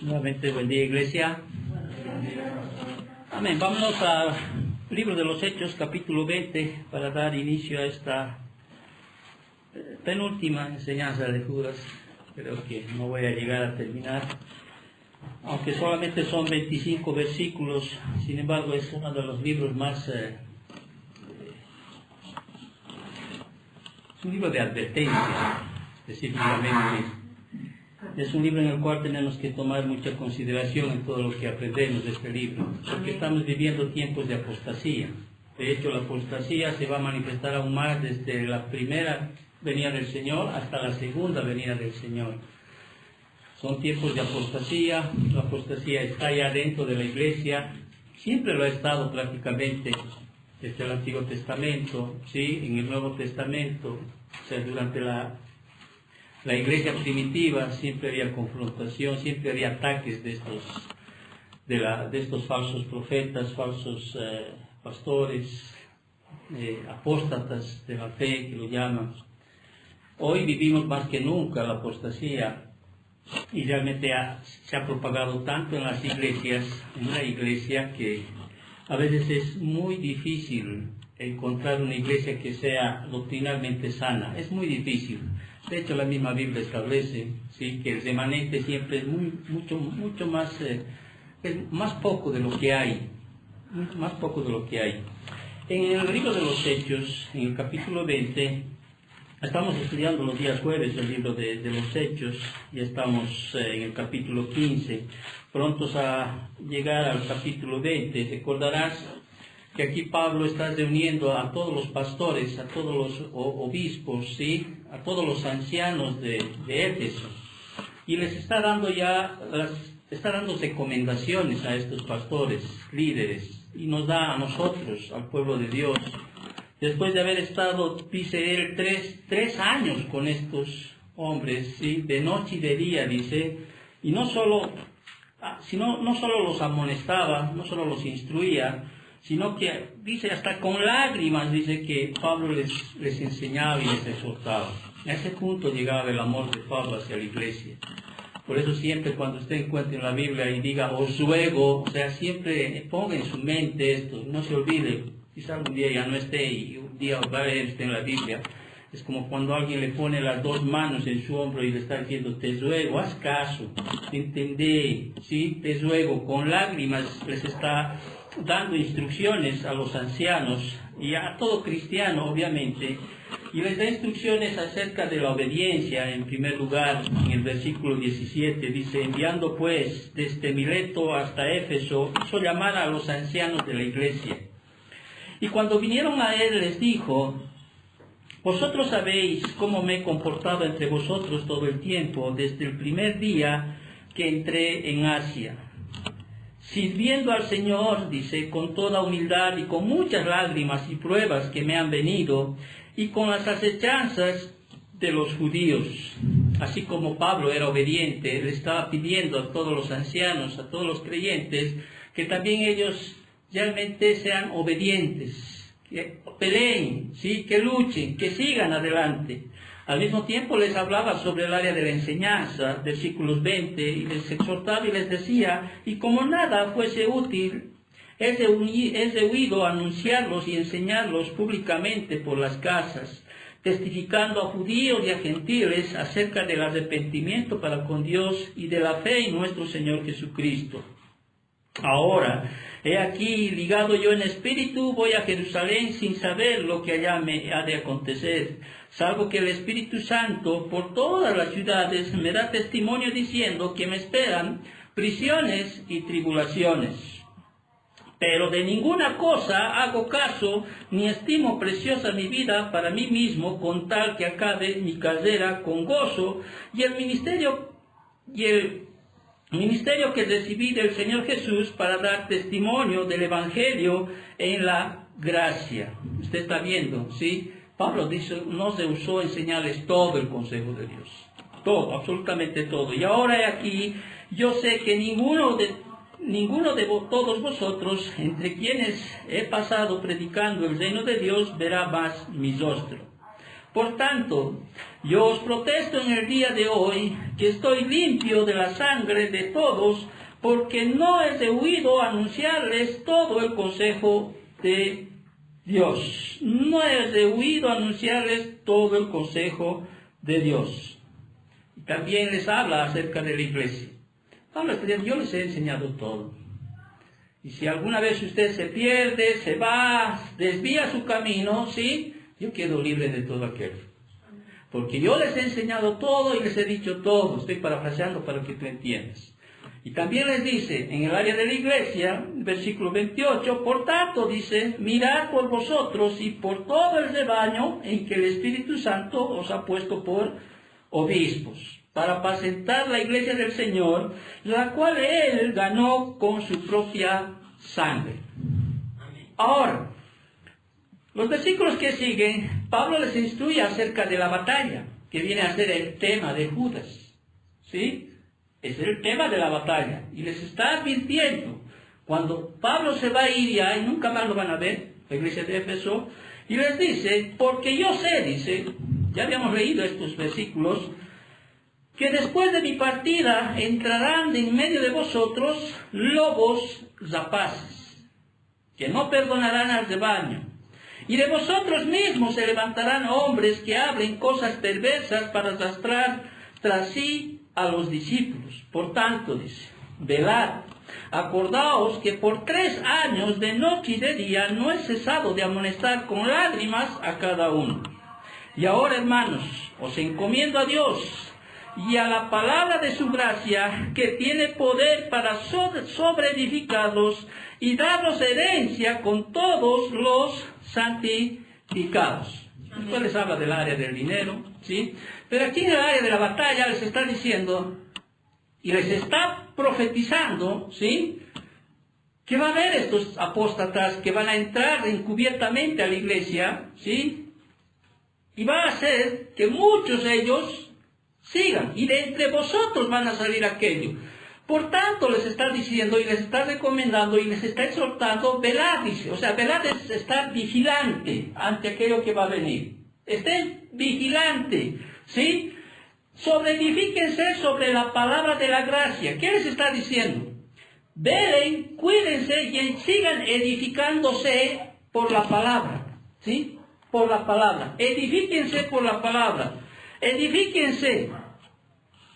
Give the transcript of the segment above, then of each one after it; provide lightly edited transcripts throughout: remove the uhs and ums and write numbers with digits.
Nuevamente, buen día, iglesia. Amén. Vámonos al libro de los Hechos, capítulo 20, para dar inicio a esta penúltima enseñanza de Judas. Creo que no voy a llegar a terminar, aunque solamente son 25 versículos. Sin embargo, es uno de los libros más... es un libro de advertencia, específicamente. Es un libro en el cual tenemos que tomar mucha consideración en todo lo que aprendemos de este libro, porque estamos viviendo tiempos de apostasía. De hecho, la apostasía se va a manifestar aún más desde la primera venida del Señor hasta la segunda venida del Señor. Son tiempos de apostasía. La apostasía está ya dentro de la iglesia, siempre lo ha estado prácticamente desde el Antiguo Testamento, ¿sí? En el Nuevo Testamento, o sea, durante la iglesia primitiva siempre había confrontación, siempre había ataques de estos falsos profetas, falsos pastores, apóstatas de la fe, que lo llaman. Hoy vivimos más que nunca la apostasía y realmente se ha propagado tanto en las iglesias, en la iglesia, que a veces es muy difícil encontrar una iglesia que sea doctrinalmente sana. Es muy difícil. De hecho, la misma Biblia establece, ¿sí?, que el remanente siempre es mucho más, es más poco de lo que hay, más poco de lo que hay. En el libro de los Hechos, en el capítulo 20, estamos estudiando los días jueves el libro de los Hechos, y estamos en el capítulo 15, prontos a llegar al capítulo 20. Recordarás que aquí Pablo está reuniendo a todos los pastores, a todos los obispos, ¿sí?, a todos los ancianos de Éfeso, y les está dando está dando recomendaciones a estos pastores, líderes, y nos da a nosotros, al pueblo de Dios, después de haber estado, dice él, tres años con estos hombres, ¿sí?, de noche y de día, dice, y no solo los amonestaba, no solo los instruía, sino que, dice, hasta con lágrimas, dice que Pablo les enseñaba y les exhortaba. A ese punto llegaba el amor de Pablo hacia la iglesia. Por eso siempre cuando usted encuentre en la Biblia y diga, os ruego, o sea, siempre ponga en su mente esto, no se olvide, quizá algún día ya no esté y un día va a ver esté en la Biblia. Es como cuando alguien le pone las dos manos en su hombro y le está diciendo, te ruego, haz caso, entendé, ¿sí? Te ruego, con lágrimas les está dando instrucciones a los ancianos y a todo cristiano, obviamente, y les da instrucciones acerca de la obediencia. En primer lugar, en el versículo 17 dice, enviando pues desde Mileto hasta Éfeso, hizo llamar a los ancianos de la iglesia. Y cuando vinieron a él les dijo, vosotros sabéis cómo me he comportado entre vosotros todo el tiempo, desde el primer día que entré en Asia, sirviendo al Señor, dice, con toda humildad y con muchas lágrimas y pruebas que me han venido, y con las acechanzas de los judíos. Así como Pablo era obediente, le estaba pidiendo a todos los ancianos, a todos los creyentes, que también ellos realmente sean obedientes, que peleen, ¿sí?, que luchen, que sigan adelante. Al mismo tiempo les hablaba sobre el área de la enseñanza, versículos 20, y les exhortaba y les decía, y como nada fuese útil, es de huido anunciarlos y enseñarlos públicamente por las casas, testificando a judíos y a gentiles acerca del arrepentimiento para con Dios y de la fe en nuestro Señor Jesucristo. Ahora, he aquí, ligado yo en espíritu, voy a Jerusalén sin saber lo que allá me ha de acontecer, salvo que el Espíritu Santo por todas las ciudades me da testimonio diciendo que me esperan prisiones y tribulaciones. Pero de ninguna cosa hago caso, ni estimo preciosa mi vida para mí mismo, con tal que acabe mi carrera con gozo, y el ministerio que recibí del Señor Jesús para dar testimonio del Evangelio en la gracia. Usted está viendo, ¿sí? Pablo dice, no se usó enseñarles todo el consejo de Dios. Todo, absolutamente todo. Y ahora aquí, yo sé que ninguno de todos vosotros, entre quienes he pasado predicando el reino de Dios, verá más mi rostro. Por tanto, yo os protesto en el día de hoy que estoy limpio de la sangre de todos, porque no he rehuido anunciarles todo el consejo de Dios. No he rehuido anunciarles todo el consejo de Dios. También les habla acerca de la iglesia. Pablo está diciendo, yo les he enseñado todo. Y si alguna vez usted se pierde, se va, desvía su camino, ¿sí? Yo quedo libre de todo aquello. Porque yo les he enseñado todo y les he dicho todo. Estoy parafraseando para que tú entiendas. Y también les dice, en el área de la iglesia, versículo 28, por tanto dice, mirad por vosotros y por todo el rebaño en que el Espíritu Santo os ha puesto por obispos, para apacentar la iglesia del Señor, la cual Él ganó con su propia sangre. Ahora, los versículos que siguen, Pablo les instruye acerca de la batalla, que viene a ser el tema de Judas. ¿Sí? Es el tema de la batalla. Y les está advirtiendo, cuando Pablo se va a ir ya, y nunca más lo van a ver, la iglesia de Éfeso, y les dice, porque yo sé, dice, ya habíamos leído estos versículos, que después de mi partida entrarán en medio de vosotros lobos rapaces, que no perdonarán al rebaño. Y de vosotros mismos se levantarán hombres que hablen cosas perversas para arrastrar tras sí a los discípulos. Por tanto, dice, velad, acordaos que por 3 años de noche y de día no he cesado de amonestar con lágrimas a cada uno. Y ahora, hermanos, os encomiendo a Dios y a la palabra de su gracia, que tiene poder para sobreedificarlos y darlos herencia con todos los santificados. Después les habla del área del dinero, ¿sí? Pero aquí en el área de la batalla les está diciendo y les está profetizando, ¿sí?, que va a haber estos apóstatas que van a entrar encubiertamente a la iglesia, ¿sí? Y va a hacer que muchos de ellos sigan, y de entre vosotros van a salir aquellos. Por tanto, les está diciendo y les está recomendando y les está exhortando, velad, dice. O sea, velad es estar vigilante ante aquello que va a venir. Estén vigilantes, ¿sí? Sobreedifíquense sobre la palabra de la gracia. ¿Qué les está diciendo? Velen, cuídense y sigan edificándose por la palabra, ¿sí? Por la palabra. Edifíquense por la palabra. Edifíquense.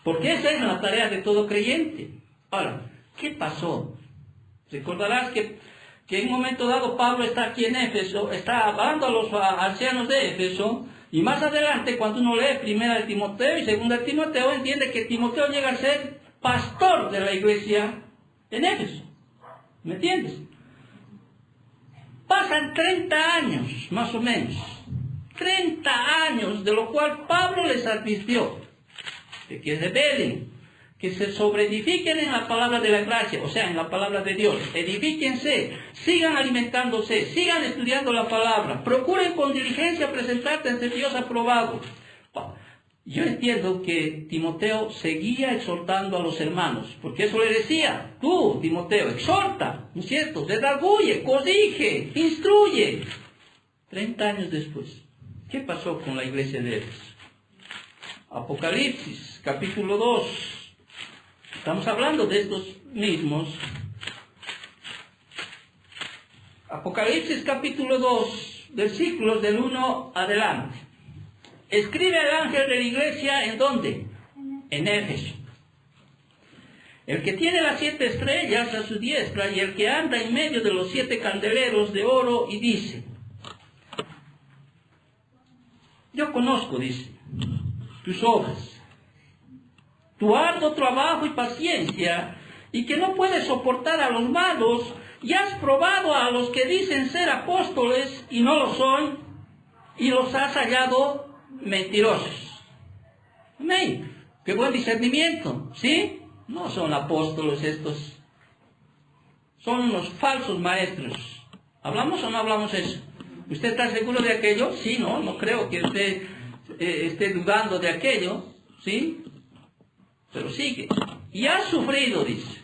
Porque esa es la tarea de todo creyente. Ahora, ¿qué pasó? Recordarás que en un momento dado Pablo está aquí en Éfeso, está hablando a los ancianos de Éfeso, y más adelante cuando uno lee 1 de Timoteo y 2 de Timoteo, entiende que Timoteo llega a ser pastor de la iglesia en Éfeso. ¿Me entiendes? Pasan 30 años, más o menos. 30 años, de lo cual Pablo les advirtió de que se velen, que se sobreedifiquen en la palabra de la gracia, o sea, en la palabra de Dios. Edifíquense, sigan alimentándose, sigan estudiando la palabra, procuren con diligencia presentarte ante Dios aprobado. Yo entiendo que Timoteo seguía exhortando a los hermanos, porque eso le decía, tú, Timoteo, exhorta, ¿no es cierto? Redarguye, corrige, instruye. 30 años después, ¿qué pasó con la iglesia de Éfeso? Apocalipsis, capítulo 2. Estamos hablando de estos mismos. Apocalipsis, capítulo 2, versículos del 1 adelante. Escribe al ángel de la iglesia, ¿en dónde? En Éfeso. El que tiene las 7 estrellas a su diestra y el que anda en medio de los 7 candeleros de oro, y dice: yo conozco, dice, tus obras, tu arduo trabajo y paciencia, y que no puedes soportar a los malos, y has probado a los que dicen ser apóstoles y no lo son, y los has hallado mentirosos. Amén. Qué buen discernimiento, ¿sí? No son apóstoles estos, son unos falsos maestros. ¿Hablamos o no hablamos eso? ¿Usted está seguro de aquello? Sí, no creo que usted esté dudando de aquello, ¿sí? Pero sigue. Y has sufrido, dice,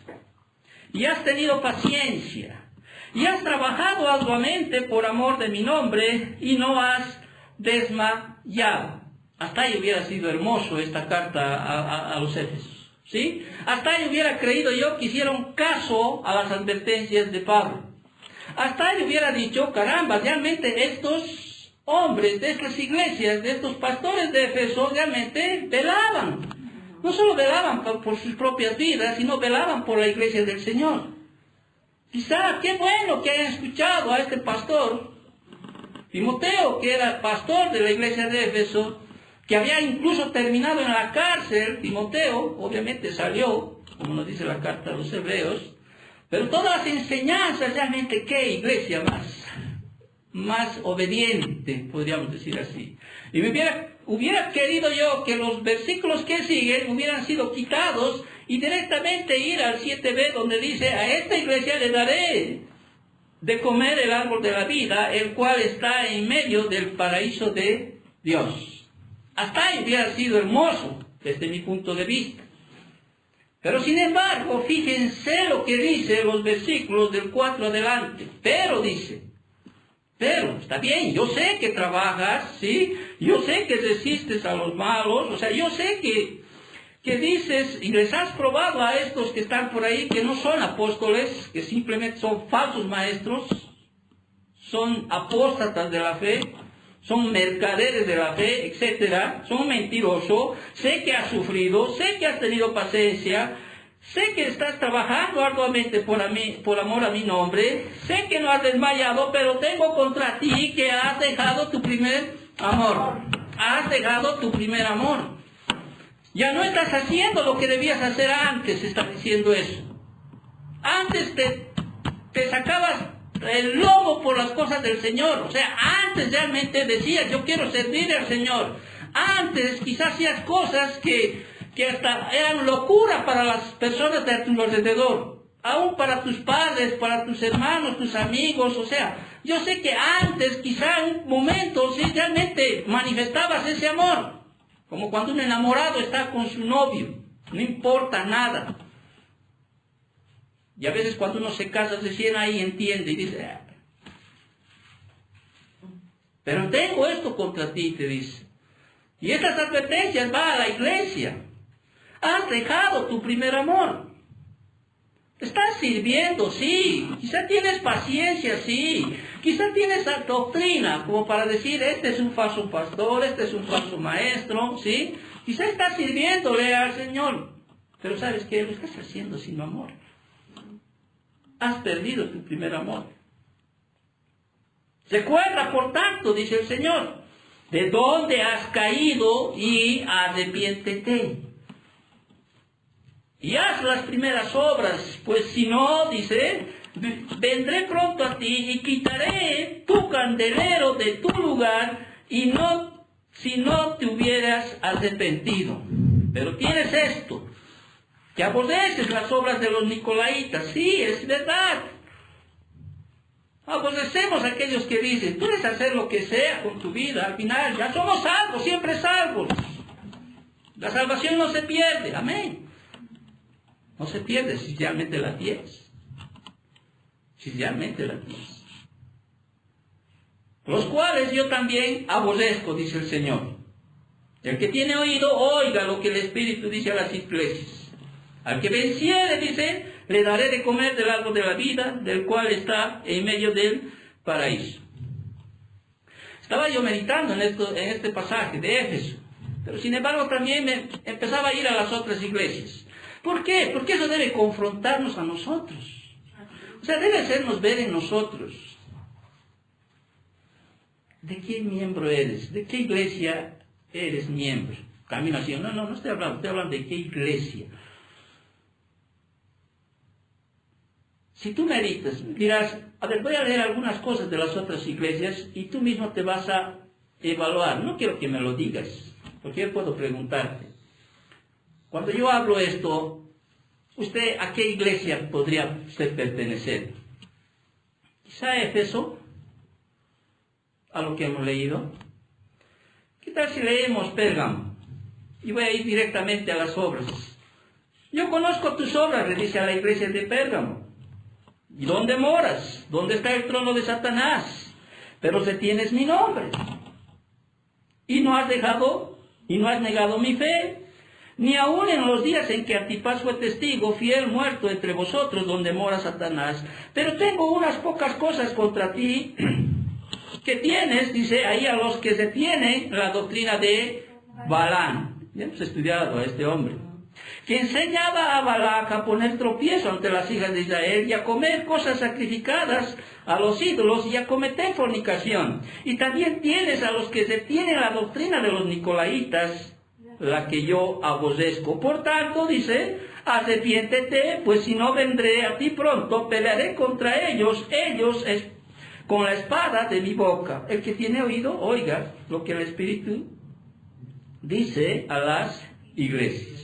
y has tenido paciencia, y has trabajado arduamente por amor de mi nombre, y no has desmayado. ya. Hasta ahí hubiera sido hermoso esta carta a los Efesios, ¿sí? Hasta ahí hubiera creído yo que hicieron caso a las advertencias de Pablo. Hasta ahí hubiera dicho, caramba, realmente estos hombres de estas iglesias, de estos pastores de Éfeso, realmente velaban. No solo velaban por sus propias vidas, sino velaban por la iglesia del Señor. Quizá, qué bueno que hayan escuchado a este pastor, Timoteo, que era pastor de la iglesia de Éfeso, que había incluso terminado en la cárcel. Timoteo, obviamente salió, como nos dice la carta a los hebreos, pero todas las enseñanzas, realmente, qué iglesia más obediente, podríamos decir así. Y hubiera querido yo que los versículos que siguen hubieran sido quitados y directamente ir al 7b, donde dice, a esta iglesia le daré de comer el árbol de la vida, el cual está en medio del paraíso de Dios. Hasta ahí hubiera sido hermoso, desde mi punto de vista. Pero sin embargo, fíjense lo que dice los versículos del 4 adelante. Pero dice, pero, está bien, yo sé que trabajas, ¿sí? Yo sé que resistes a los malos, o sea, yo sé que dices y les has probado a estos que están por ahí, que no son apóstoles, que simplemente son falsos maestros, son apóstatas de la fe, son mercaderes de la fe, etcétera, son mentirosos. Sé que has sufrido, sé que has tenido paciencia, sé que estás trabajando arduamente por amor a mi nombre, sé que no has desmayado, pero tengo contra ti que has dejado tu primer amor. Has dejado tu primer amor. Ya no estás haciendo lo que debías hacer antes, está diciendo eso. Antes te sacabas el lomo por las cosas del Señor. O sea, antes realmente decías, yo quiero servir al Señor. Antes quizás hacías cosas que hasta eran locura para las personas de tu alrededor. Aún para tus padres, para tus hermanos, tus amigos. O sea, yo sé que antes quizá en un momento sí realmente manifestabas ese amor. Como cuando un enamorado está con su novio. No importa nada. Y a veces cuando uno se casa recién ahí entiende y dice, pero tengo esto contra ti, te dice. Y estas advertencias van a la iglesia. Has dejado tu primer amor. Estás sirviendo, sí. Quizá tienes paciencia, sí. Quizá tienes doctrina, como para decir, este es un falso pastor, este es un falso maestro, sí. Quizá estás sirviéndole al Señor. Pero ¿sabes qué? Lo estás haciendo sin amor. Has perdido tu primer amor. Recuerda, por tanto, dice el Señor, de dónde has caído y arrepiéntete. Y haz las primeras obras, pues si no, dice, vendré pronto a ti y quitaré tu candelero de tu lugar y si no te hubieras arrepentido. Pero tienes esto, que aborreces las obras de los nicolaitas. Sí, es verdad. Aborrecemos a aquellos que dicen, puedes hacer lo que sea con tu vida, al final ya somos salvos, siempre salvos. La salvación no se pierde, amén. No se pierde si realmente la tienes. Si realmente la tienes. Los cuales yo también aborrezco, dice el Señor. El que tiene oído, oiga lo que el Espíritu dice a las iglesias. Al que venciere, dice, le daré de comer del árbol de la vida, del cual está en medio del paraíso. Estaba yo meditando en este pasaje de Éfeso, pero sin embargo también me empezaba a ir a las otras iglesias. ¿Por qué? Porque eso debe confrontarnos a nosotros. O sea, debe hacernos ver en nosotros. ¿De qué miembro eres? ¿De qué iglesia eres miembro? Camino así. No estoy hablando de qué iglesia. Si tú meditas, dirás, a ver, voy a leer algunas cosas de las otras iglesias y tú mismo te vas a evaluar. No quiero que me lo digas, porque yo puedo preguntarte. Cuando yo hablo esto, ¿usted a qué iglesia podría usted pertenecer? Quizá Éfeso, a lo que hemos leído. ¿Qué tal si leemos Pérgamo? Y voy a ir directamente a las obras. Yo conozco tus obras, le dice a la iglesia de Pérgamo. ¿Y dónde moras? ¿Dónde está el trono de Satanás? Pero retienes mi nombre. y no has negado mi fe, ni aun en los días en que Antipas fue testigo, fiel muerto entre vosotros, donde mora Satanás. Pero tengo unas pocas cosas contra ti, que tienes, dice ahí, a los que se tienen la doctrina de Balaam. Ya hemos estudiado a este hombre, que enseñaba a Balac a poner tropiezo ante las hijas de Israel y a comer cosas sacrificadas a los ídolos y a cometer fornicación. Y también tienes a los que se tienen la doctrina de los nicolaitas, la que yo aborrezco. Por tanto, dice, arrepiéntete, pues si no vendré a ti pronto, pelearé contra ellos con la espada de mi boca. El que tiene oído, oiga lo que el Espíritu dice a las iglesias.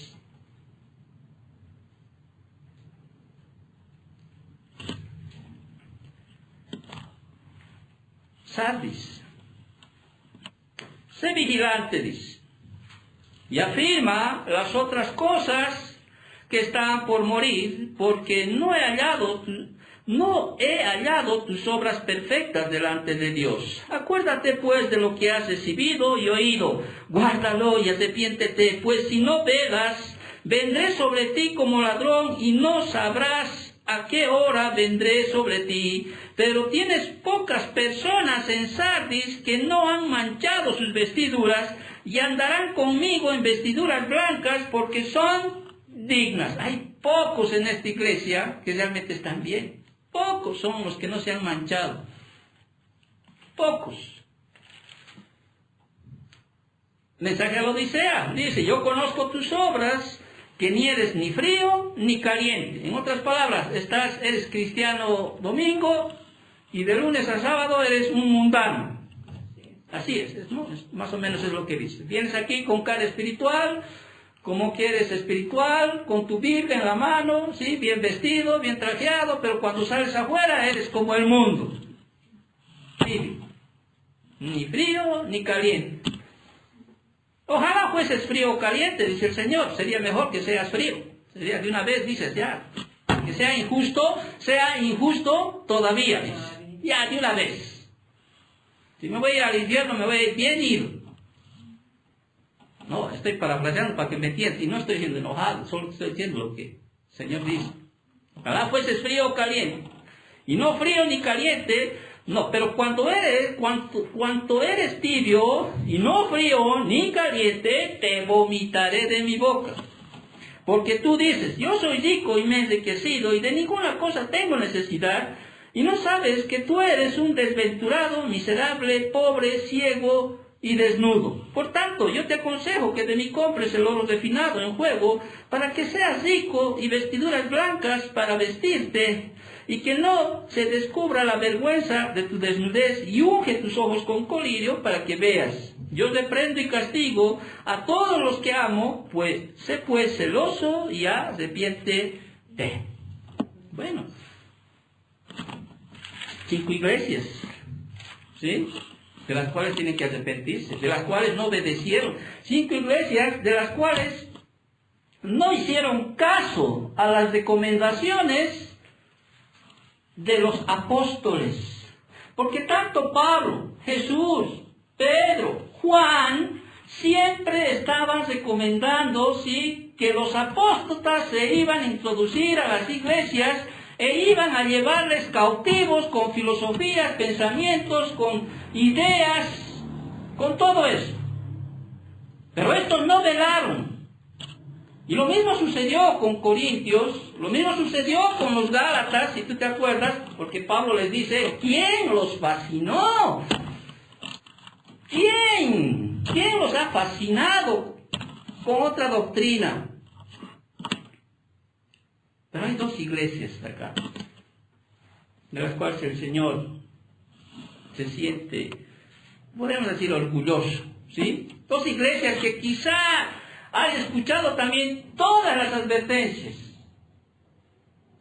Sardis. Sé vigilante, dice, y afirma las otras cosas que están por morir, porque no he hallado tus obras perfectas delante de Dios. Acuérdate pues de lo que has recibido y oído, guárdalo y arrepiéntete, pues si no velas, vendré sobre ti como ladrón y no sabrás a qué hora vendré sobre ti. Pero tienes pocas personas en Sardis que no han manchado sus vestiduras y andarán conmigo en vestiduras blancas porque son dignas. Hay pocos en esta iglesia que realmente están bien. Pocos son los que no se han manchado. Pocos. Mensaje a la Odisea. Dice, yo conozco tus obras, que ni eres ni frío ni caliente. En otras palabras, eres cristiano domingo y de lunes a sábado eres un mundano. Así es, ¿no? Más o menos es lo que dice. Vienes aquí con cara espiritual, como quieres espiritual, con tu Biblia en la mano, ¿sí? Bien vestido, bien trajeado, pero cuando sales afuera eres como el mundo. Sí. Ni frío ni caliente. Ojalá fueses frío o caliente, dice el Señor. Sería mejor que seas frío. Sería de una vez, dices, ya. Que sea injusto todavía, dice. Ya, de una vez. Si me voy a ir al infierno, me voy a ir bien ido. No, estoy parafraseando para que me entiendan. Y no estoy siendo enojado, solo estoy diciendo lo que el Señor dice. Ojalá fueses frío o caliente. Y no frío ni caliente, no, pero cuanto eres tibio, y no frío ni caliente, te vomitaré de mi boca. Porque tú dices, yo soy rico y me he enriquecido, y de ninguna cosa tengo necesidad, y no sabes que tú eres un desventurado, miserable, pobre, ciego y desnudo. Por tanto, yo te aconsejo que de mí compres el oro refinado en juego, para que seas rico, y vestiduras blancas para vestirte, y que no se descubra la vergüenza de tu desnudez, y unge tus ojos con colirio para que veas. Yo reprendo y castigo a todos los que amo, pues sé pues celoso y arrepiéntete. Bueno, 5 iglesias, ¿sí?, de las cuales tienen que arrepentirse, de las cuales no obedecieron. 5 iglesias de las cuales no hicieron caso a las recomendaciones de los apóstoles. Porque tanto Pablo, Jesús, Pedro, Juan, siempre estaban recomendando, ¿sí?, que los apóstoles se iban a introducir a las iglesias e iban a llevarles cautivos con filosofías, pensamientos, con ideas, con todo eso. Pero estos no velaron. Y lo mismo sucedió con Corintios, lo mismo sucedió con los Gálatas, si tú te acuerdas, porque Pablo les dice, ¿quién los fascinó? ¿Quién los ha fascinado con otra doctrina? Pero hay 2 iglesias acá, de las cuales el Señor se siente, podemos decir, orgulloso, ¿sí? 2 iglesias que quizá han escuchado también todas las advertencias,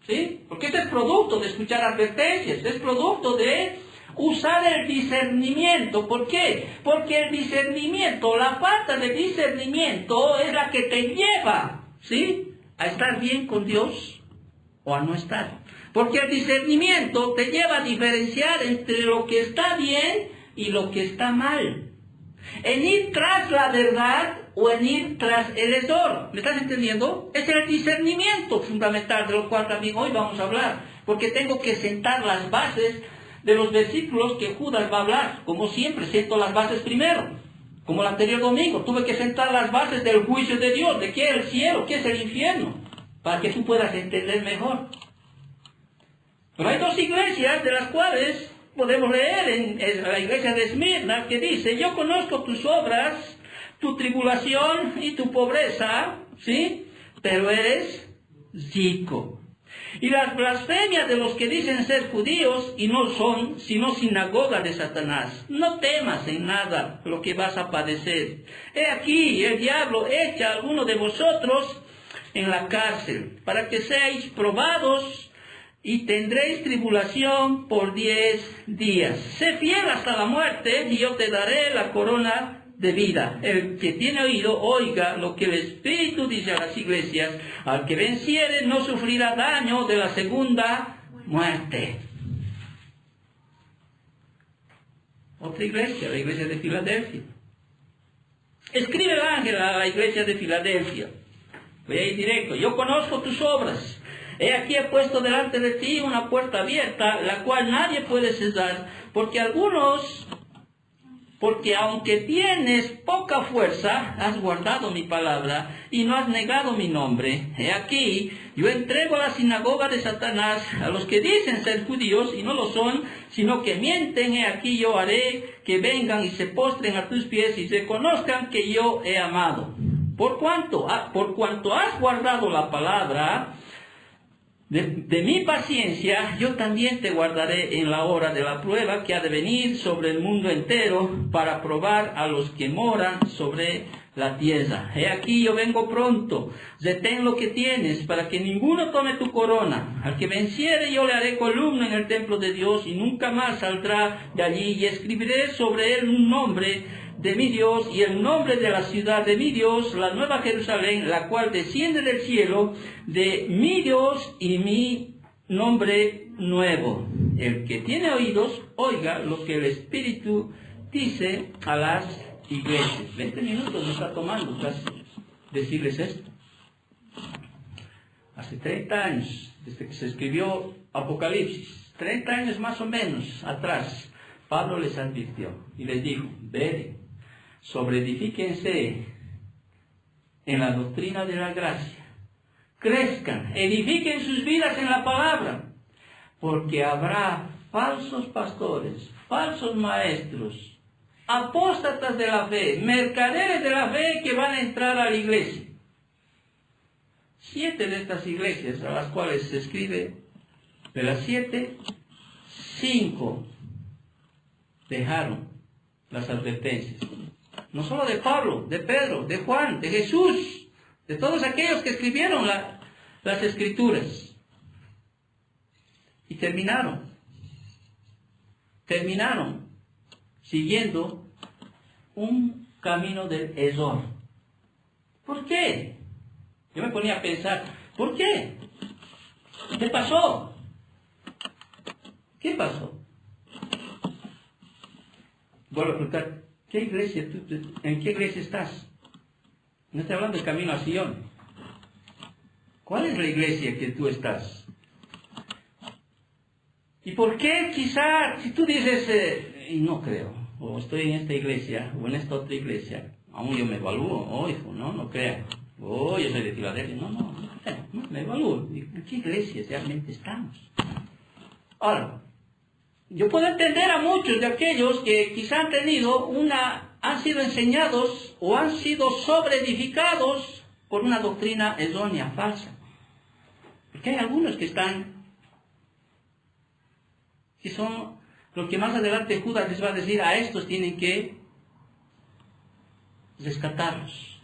¿sí? Porque este es producto de escuchar advertencias, es producto de usar el discernimiento. ¿Por qué? Porque el discernimiento, la falta de discernimiento es la que te lleva, ¿sí?, a estar bien con Dios o a no estar. Porque el discernimiento te lleva a diferenciar entre lo que está bien y lo que está mal. ¿En ir tras la verdad o en ir tras el error? ¿Me estás entendiendo? Es el discernimiento fundamental de lo cual también hoy vamos a hablar, porque tengo que sentar las bases de los versículos que Judas va a hablar. Como siempre, siento las bases primero. Como el anterior domingo, tuve que sentar las bases del juicio de Dios, de qué es el cielo, qué es el infierno, para que tú puedas entender mejor. Pero hay dos iglesias de las cuales podemos leer en la iglesia de Esmirna, que dice: yo conozco tus obras, tu tribulación y tu pobreza, ¿sí? Pero eres rico. Y las blasfemias de los que dicen ser judíos y no son, sino sinagoga de Satanás. No temas en nada lo que vas a padecer. He aquí, el diablo echa a alguno de vosotros en la cárcel, para que seáis probados, y tendréis tribulación por 10 días. Sé fiel hasta la muerte, y yo te daré la corona de vida. El que tiene oído, oiga lo que el Espíritu dice a las iglesias. Al que venciere no sufrirá daño de la segunda muerte. Otra iglesia, la iglesia de Filadelfia. Escribe el ángel a la iglesia de Filadelfia. Voy a ir directo. Yo conozco tus obras. He aquí he puesto delante de ti una puerta abierta, la cual nadie puede cerrar, porque aunque tienes poca fuerza, has guardado mi palabra y no has negado mi nombre. He aquí, yo entrego a la sinagoga de Satanás a los que dicen ser judíos y no lo son, sino que mienten. He aquí, yo haré que vengan y se postren a tus pies y reconozcan que yo he amado. Por cuanto has guardado la palabra de mi paciencia, yo también te guardaré en la hora de la prueba que ha de venir sobre el mundo entero, para probar a los que moran sobre la tierra. He aquí, yo vengo pronto. Retén lo que tienes, para que ninguno tome tu corona. Al que venciere, yo le haré columna en el templo de Dios, y nunca más saldrá de allí. Y escribiré sobre él un nombre de mi Dios y el nombre de la ciudad de mi Dios, la nueva Jerusalén, la cual desciende del cielo, de mi Dios, y mi nombre nuevo. El que tiene oídos, oiga lo que el Espíritu dice a las iglesias. 20 minutos me está tomando casi decirles esto. Hace 30 años, desde que se escribió Apocalipsis, 30 años más o menos atrás, Pablo les advirtió y les dijo: ved, sobreedifíquense en la doctrina de la gracia, crezcan, edifiquen sus vidas en la palabra, porque habrá falsos pastores, falsos maestros, apóstatas de la fe, mercaderes de la fe, que van a entrar a la iglesia. 7 de estas iglesias a las cuales se escribe, de las 7, 5 dejaron las advertencias. No solo de Pablo, de Pedro, de Juan, de Jesús, de todos aquellos que escribieron las escrituras. Y terminaron siguiendo un camino del error. ¿Por qué? Yo me ponía a pensar, ¿por qué? ¿Qué pasó? ¿Qué pasó? Vuelvo a preguntar, ¿en qué iglesia estás? No estoy hablando del camino a Sion. ¿Cuál es la iglesia que tú estás? ¿Y por qué quizá, si tú dices, y no creo, o estoy en esta iglesia, o en esta otra iglesia, aún yo me evalúo, hijo, no crea, yo soy de Filadelfia, no, me evalúo, ¿en qué iglesia realmente estamos? Ahora, yo puedo entender a muchos de aquellos que quizá han sido enseñados o han sido sobreedificados por una doctrina errónea, falsa. Porque hay algunos que son lo que más adelante Judas les va a decir: a estos tienen que rescatarlos,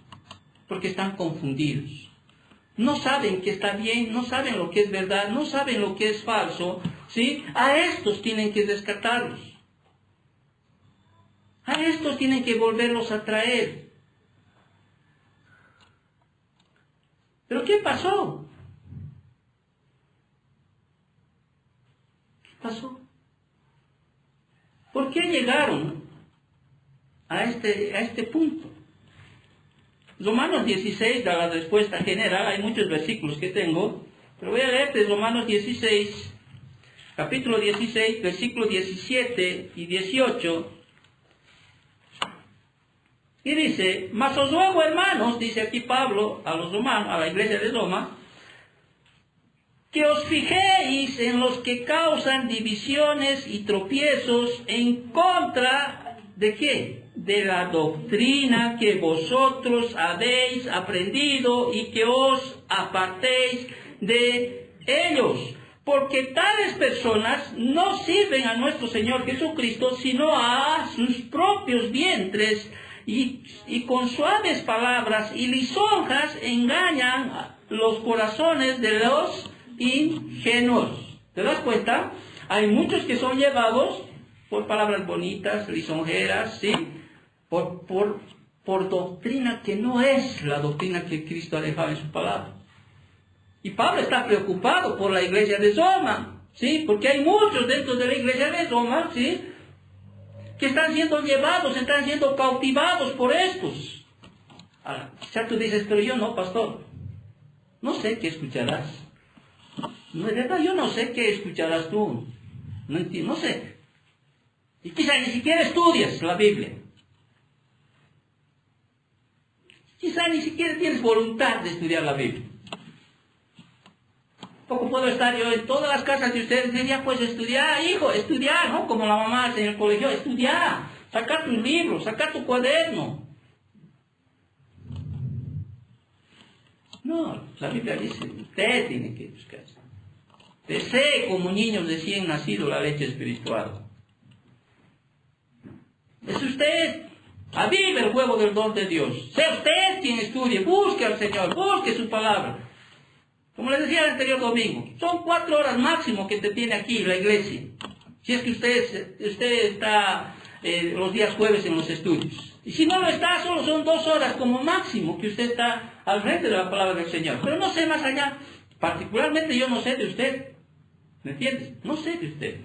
porque están confundidos. No saben que está bien, no saben lo que es verdad, no saben lo que es falso, ¿sí? A estos tienen que rescatarlos. A estos tienen que volverlos a traer. ¿Pero qué pasó? ¿Qué pasó? ¿Por qué llegaron a este punto. Romanos 16 da la respuesta general. Hay muchos versículos que tengo, pero voy a leerte Romanos 16, capítulo 16, versículos 17 y 18. Y dice: mas os ruego, hermanos, dice aquí Pablo a los romanos, a la iglesia de Roma, que os fijéis en los que causan divisiones y tropiezos en contra de ¿qué? De la doctrina que vosotros habéis aprendido, y que os apartéis de ellos. Porque tales personas no sirven a nuestro Señor Jesucristo, sino a sus propios vientres, y con suaves palabras y lisonjas engañan los corazones de los ingenuos. ¿Te das cuenta? Hay muchos que son llevados por palabras bonitas, lisonjeras, ¿sí? Por doctrina que no es la doctrina que Cristo ha dejado en su palabra. Y Pablo está preocupado por la iglesia de Roma, ¿sí? Porque hay muchos dentro de la iglesia de Roma, ¿sí?, que están siendo llevados, están siendo cautivados por estos. Ahora, quizá tú dices: pero yo no, pastor, no sé qué escucharás. No, de verdad, yo no sé qué escucharás tú. No entiendo, no sé. Y quizá ni siquiera estudias la Biblia. Quizá ni siquiera tienes voluntad de estudiar la Biblia. Poco puedo estar yo en todas las casas de ustedes, diría: pues estudiar, hijo, estudiar, ¿no? Como la mamá hace en el colegio, estudiar, sacar tus libros, sacar tu cuaderno. No, la Biblia dice: usted tiene que buscar. Desee como niños recién nacidos la leche espiritual. Es usted. Avive el fuego del don de Dios. Sea usted quien estudie, busque al Señor, busque su palabra. Como les decía el anterior domingo, son 4 horas máximo que te tiene aquí la iglesia. Si es que usted está los días jueves en los estudios. Y si no lo está, solo son 2 horas como máximo que usted está al frente de la palabra del Señor. Pero no sé más allá. Particularmente yo no sé de usted. ¿Me entiendes? No sé de usted.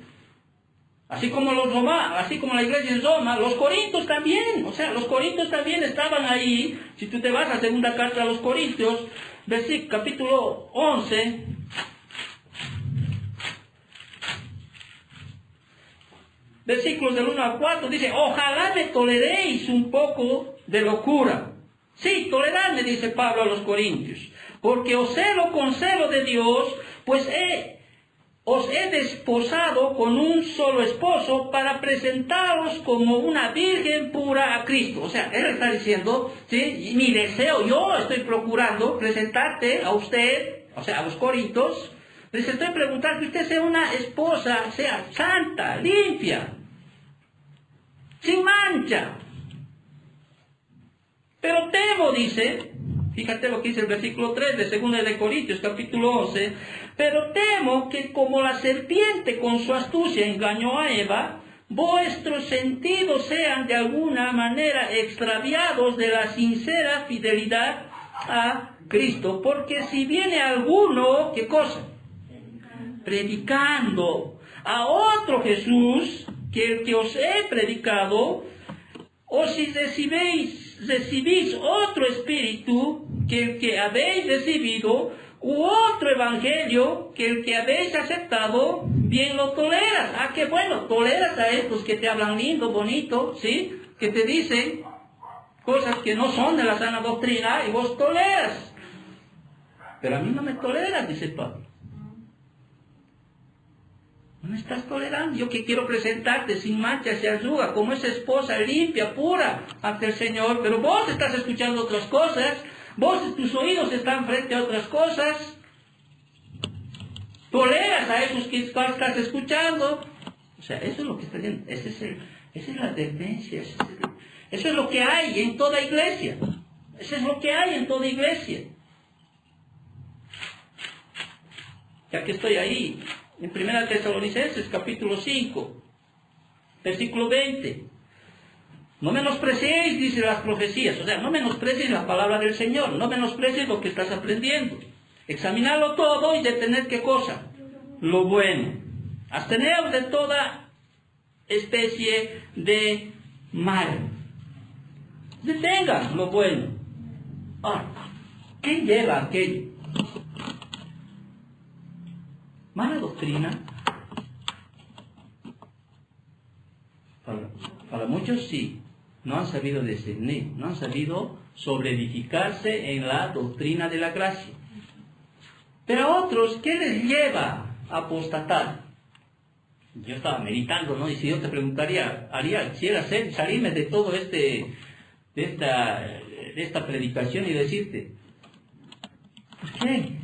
Así como así como la iglesia en Roma, los corintios también. O sea, los corintios también estaban ahí. Si tú te vas a segunda carta a los corintios, capítulo 11, versículos del 1 al 4, dice: ojalá me toleréis un poco de locura. Sí, toleradme, dice Pablo a los corintios, porque os celo con celo de Dios, pues os he desposado con un solo esposo para presentaros como una virgen pura a Cristo. O sea, él está diciendo, ¿sí?, mi deseo, yo estoy procurando presentarte a usted, o sea, a los corintios, les estoy preguntando que usted sea una esposa, sea santa, limpia, sin mancha. Pero temo, dice, fíjate lo que dice el versículo 3 de 2 de Corintios, capítulo 11, pero temo que como la serpiente con su astucia engañó a Eva, vuestros sentidos sean de alguna manera extraviados de la sincera fidelidad a Cristo. Porque si viene alguno, ¿qué cosa? Predicando a otro Jesús que el que os he predicado, o si recibís otro espíritu que el que habéis recibido, u otro evangelio que el que habéis aceptado, bien lo toleras. Ah, qué bueno, toleras a estos que te hablan lindo, bonito, ¿sí?, que te dicen cosas que no son de la sana doctrina, y vos toleras. Pero a mí no me toleras, dice Pablo. No me estás tolerando. Yo que quiero presentarte sin mancha y arruga, como esa esposa limpia, pura ante el Señor, pero vos estás escuchando otras cosas. Tus oídos están frente a otras cosas. Toleras a esos que estás escuchando. O sea, eso es lo que está diciendo. Esa es la tendencia. Eso es lo que hay en toda iglesia. Eso es lo que hay en toda iglesia. Ya que estoy ahí, en 1 Tesalonicenses, capítulo 5, versículo 20. No menospreciéis, dice, las profecías. O sea, no menosprecies la palabra del Señor. No menosprecies lo que estás aprendiendo. Examinarlo todo y detener, ¿qué cosa? Lo bueno. Absteneos de toda especie de mal. Detengan lo bueno. Ahora, ¿qué lleva aquello? Mala doctrina. Para muchos sí, no han sabido discernir, no han sabido sobreedificarse en la doctrina de la gracia. Pero a otros, ¿qué les lleva a apostatar? Yo estaba meditando, ¿no? Y si yo te preguntaría, quisiera salirme de todo de esta predicación y decirte, ¿por qué?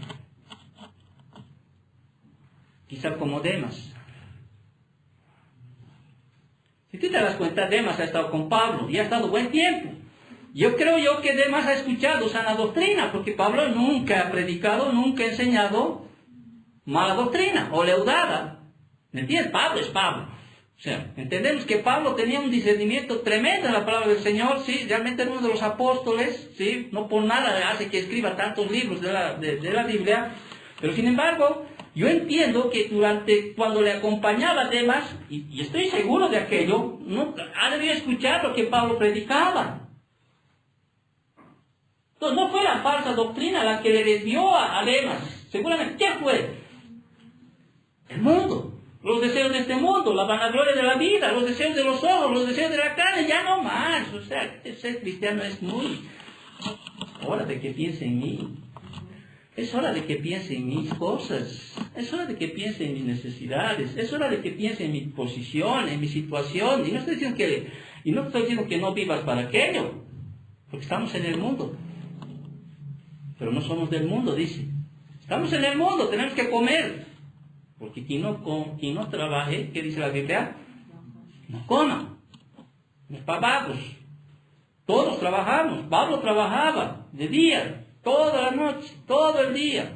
Quizá como Demas. Si tú te das cuenta, Demas ha estado con Pablo y ha estado buen tiempo. Yo creo que Demas ha escuchado sana doctrina, porque Pablo nunca ha predicado, nunca ha enseñado mala doctrina o leudada. ¿Me entiendes? Pablo es Pablo. O sea, entendemos que Pablo tenía un discernimiento tremendo en la palabra del Señor, sí, realmente era uno de los apóstoles, sí, no por nada hace que escriba tantos libros de la Biblia, pero sin embargo, yo entiendo que cuando le acompañaba Demas, y estoy seguro de aquello, no, ha debido escuchar lo que Pablo predicaba. Entonces no fue la falsa doctrina la que le desvió a Demas, seguramente, ¿qué fue? El mundo, los deseos de este mundo, la vanagloria de la vida, los deseos de los ojos, los deseos de la carne, ya no más. O sea, ser cristiano es muy hora de que piense en mí. Es hora de que piense en mis cosas, es hora de que piense en mis necesidades, es hora de que piense en mi posición, en mi situación. Y no estoy diciendo que no vivas para aquello, porque estamos en el mundo, pero no somos del mundo, dice. Estamos en el mundo, tenemos que comer, porque quien no trabaje, ¿qué dice la Biblia? No coma, no es para vagos. Todos trabajamos, Pablo trabajaba de día, toda la noche, todo el día.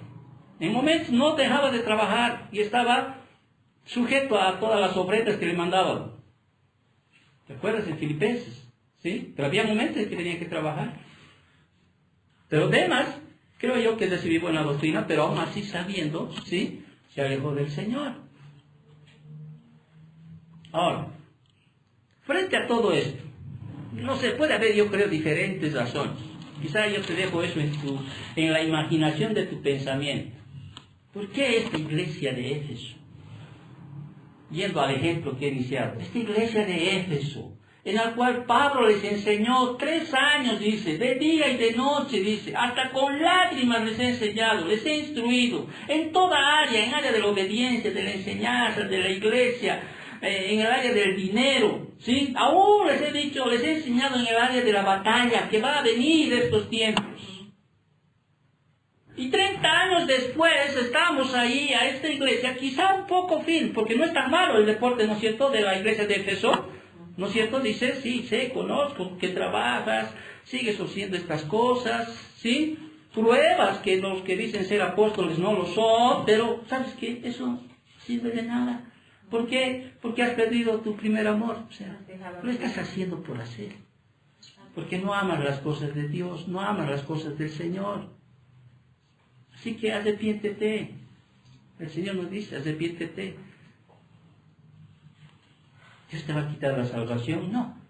En momentos no dejaba de trabajar y estaba sujeto a todas las ofrendas que le mandaban. ¿Te acuerdas en Filipenses? ¿Sí? Pero había momentos en que tenía que trabajar. Pero Demas, creo yo que recibió buena doctrina, pero aún así sabiendo, ¿sí? Se alejó del Señor. Ahora, frente a todo esto, no se puede haber, yo creo, diferentes razones. Quizá yo te dejo eso en la imaginación de tu pensamiento. ¿Por qué esta iglesia de Éfeso? Yendo al ejemplo que he iniciado. Esta iglesia de Éfeso, en la cual Pablo les enseñó 3 años, dice, de día y de noche, dice, hasta con lágrimas les he enseñado, les he instruido, en toda área, en área de la obediencia, de la enseñanza, de la iglesia, en el área del dinero, ¿sí? Aún les he dicho, les he enseñado en el área de la batalla, que va a venir estos tiempos. Y 30 años después estamos ahí a esta iglesia, quizá un poco fin, porque no es tan malo el deporte, ¿no es cierto?, de la iglesia de Éfeso, ¿no es cierto? Dice, sí, sé, conozco que trabajas, sigues haciendo estas cosas, ¿sí? Pruebas que los que dicen ser apóstoles no lo son, pero ¿sabes qué? Eso sirve de nada. ¿Por qué? Porque has perdido tu primer amor. O sea, lo estás haciendo por hacer. Porque no amas las cosas de Dios, no amas las cosas del Señor. Así que arrepiéntete. El Señor nos dice, arrepiéntete. ¿Dios te va a quitar la salvación? No.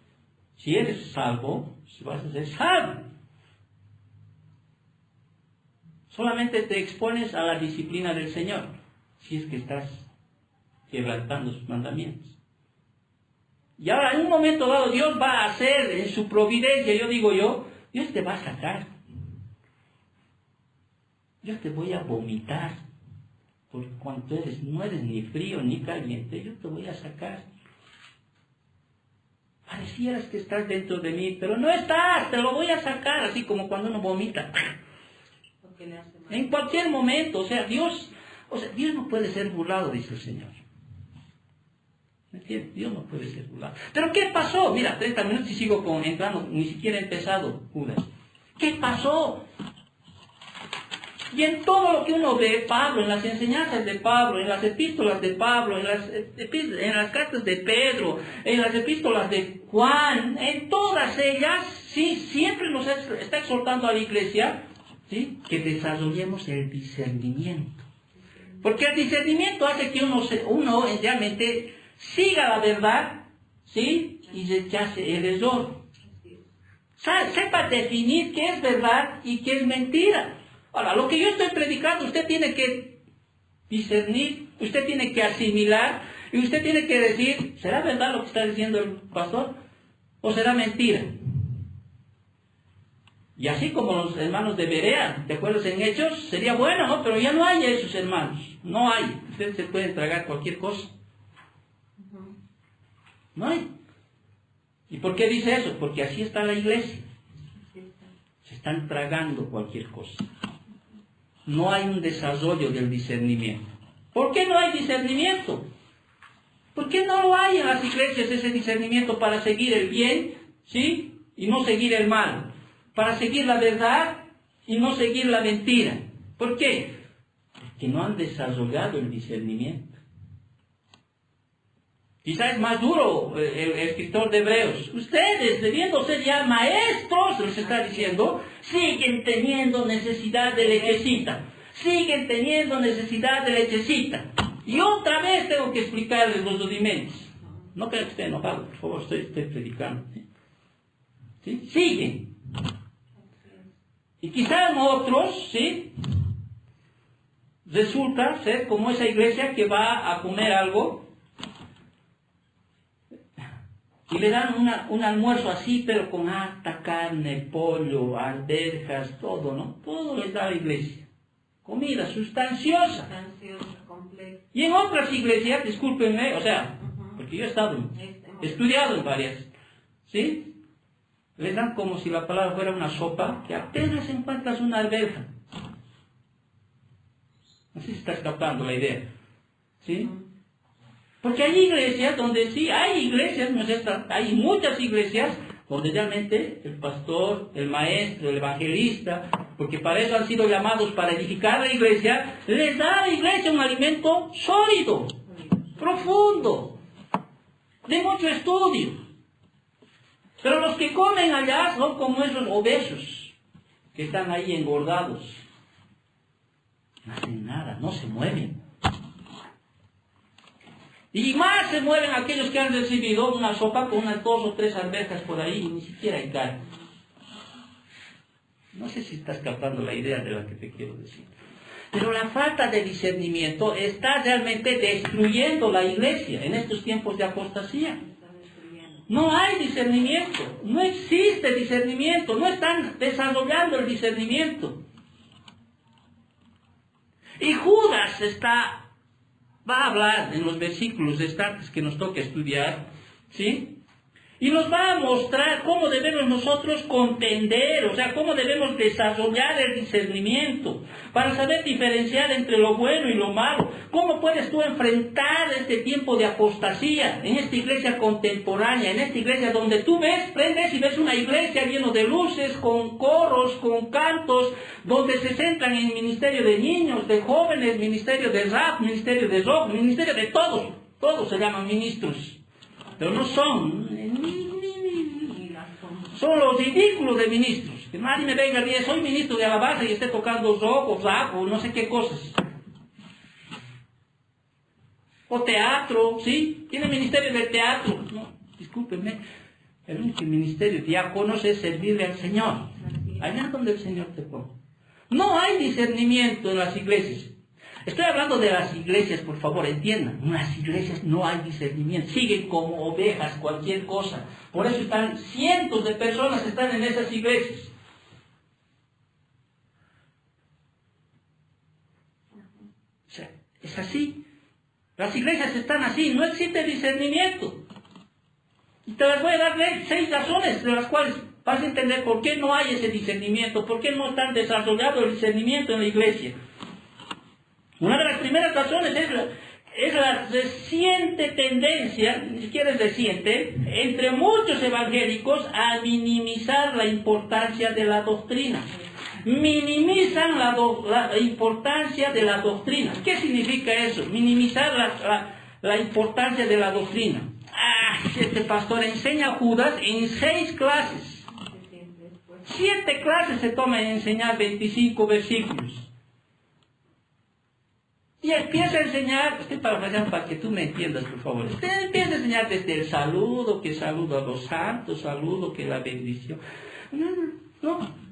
Si eres salvo, si vas a ser salvo, solamente te expones a la disciplina del Señor, si es que estás quebrantando sus mandamientos. Y ahora, en un momento dado, Dios va a hacer en su providencia, Dios te va a sacar. Yo te voy a vomitar, porque cuando no eres ni frío ni caliente, yo te voy a sacar. Parecieras que estás dentro de mí, pero no estás, te lo voy a sacar, así como cuando uno vomita. En cualquier momento, Dios no puede ser burlado, dice el Señor. ¿Me entiendes? Dios no puede ser burlado. Pero ¿qué pasó? Mira, 30 minutos y sigo entrando, ni siquiera he empezado, Judas. ¿Qué pasó? Y en todo lo que uno ve, Pablo, en las enseñanzas de Pablo, en las epístolas de Pablo, en las cartas de Pedro, en las epístolas de Juan, en todas ellas, sí, siempre nos está exhortando a la iglesia, ¿sí?, que desarrollemos el discernimiento. Porque el discernimiento hace que uno realmente siga la verdad, ¿sí?, y rechace el error. Sepa definir qué es verdad y qué es mentira. Ahora, lo que yo estoy predicando, usted tiene que discernir, usted tiene que asimilar, y usted tiene que decir, ¿será verdad lo que está diciendo el pastor? ¿O será mentira? Y así como los hermanos de Berea, ¿te acuerdas en Hechos? Sería bueno, ¿no? Pero ya no hay esos hermanos. No hay. Ustedes se pueden tragar cualquier cosa. No hay. ¿Y por qué dice eso? Porque así está la iglesia. Se están tragando cualquier cosa. No hay un desarrollo del discernimiento. ¿Por qué no hay discernimiento? ¿Por qué no lo hay en las iglesias ese discernimiento para seguir el bien, ¿sí? Y no seguir el mal? Para seguir la verdad y no seguir la mentira. ¿Por qué? Porque no han desarrollado el discernimiento. Quizás es más duro el escritor de Hebreos. Ustedes, debiendo ser ya maestros, les está diciendo, siguen teniendo necesidad de lechecita. Siguen teniendo necesidad de lechecita. Y otra vez tengo que explicarles los rudimentos. No creo que esté enojado, por favor, estoy predicando. ¿Sí? Siguen. Y quizás otros, ¿sí? Resulta ser como esa iglesia que va a comer algo y le dan un almuerzo así, pero con harta carne, pollo, alberjas, todo, ¿no? Todo les da la iglesia. Comida sustanciosa. Y en otras iglesias, discúlpenme, o sea, porque yo he estudiado en varias, ¿sí? Les dan como si la palabra fuera una sopa, que apenas encuentras una alberja. No sé si está escapando la idea, ¿sí? Porque hay iglesias donde sí, hay iglesias, no sé, hay muchas iglesias donde realmente el pastor, el maestro, el evangelista, porque para eso han sido llamados para edificar la iglesia, les da a la iglesia un alimento sólido, profundo, de mucho estudio. Pero los que comen allá son como esos obesos que están ahí engordados. No hacen nada, no se mueven. Y más se mueven aquellos que han recibido una sopa con unas 2 o 3 alberjas por ahí y ni siquiera hay carne. No sé si está escapando la idea de la que te quiero decir. Pero la falta de discernimiento está realmente destruyendo la iglesia en estos tiempos de apostasía. No hay discernimiento, no existe discernimiento, no están desarrollando el discernimiento. Y Judas va a hablar en los versículos restantes que nos toca estudiar, ¿sí? Y nos va a mostrar cómo debemos nosotros contender, o sea, cómo debemos desarrollar el discernimiento para saber diferenciar entre lo bueno y lo malo. ¿Cómo puedes tú enfrentar este tiempo de apostasía en esta iglesia contemporánea, en esta iglesia donde tú prendes y ves una iglesia llena de luces, con coros, con cantos, donde se centran en ministerio de niños, de jóvenes, ministerio de rap, ministerio de rock, ministerio de todos? Todos se llaman ministros, pero no son los ridículos de ministros. Que nadie me venga a decir, soy ministro de alabanza y esté tocando rock o rap o no sé qué cosas. O teatro, ¿sí? Tiene ministerio del teatro. No, discúlpenme. El único ministerio de diáconos es servirle al Señor. Allá donde el Señor te pone. No hay discernimiento en las iglesias. Estoy hablando de las iglesias, por favor, entiendan. En las iglesias no hay discernimiento. Siguen como ovejas cualquier cosa. Por eso están cientos de personas que están en esas iglesias. O sea, es así. Las iglesias están así. No existe discernimiento. Y te las voy a dar 6 razones de las cuales vas a entender por qué no hay ese discernimiento, por qué no están desarrollado el discernimiento en la iglesia. Una de las primeras razones es la reciente tendencia, ni siquiera es reciente, entre muchos evangélicos a minimizar la importancia de la doctrina. Minimizan la importancia de la doctrina. ¿Qué significa eso? Minimizar la importancia de la doctrina. Este pastor enseña a Judas en 6 clases. 7 clases se toma en enseñar 25 versículos. Y empieza a enseñar, estoy parafraseando para que tú me entiendas, por favor. Usted empieza a enseñar desde el saludo, que saludo a los santos, saludo, que la bendición. No.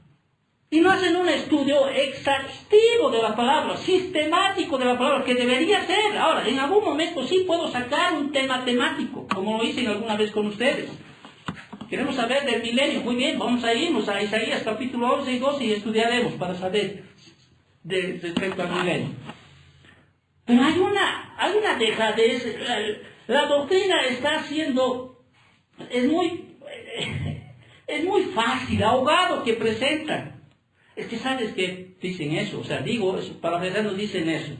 Y no hacen un estudio exhaustivo de la palabra, sistemático de la palabra, que debería ser. Ahora, en algún momento sí puedo sacar un tema temático, como lo hice alguna vez con ustedes. Queremos saber del milenio. Muy bien, vamos a irnos a Isaías capítulo 11 y 12 y estudiaremos para saber respecto al milenio. Pero hay una dejadez. La doctrina está haciendo, es muy fácil, ahogado que presentan. Es que sabes que dicen eso, o sea, digo, parafraseando dicen eso.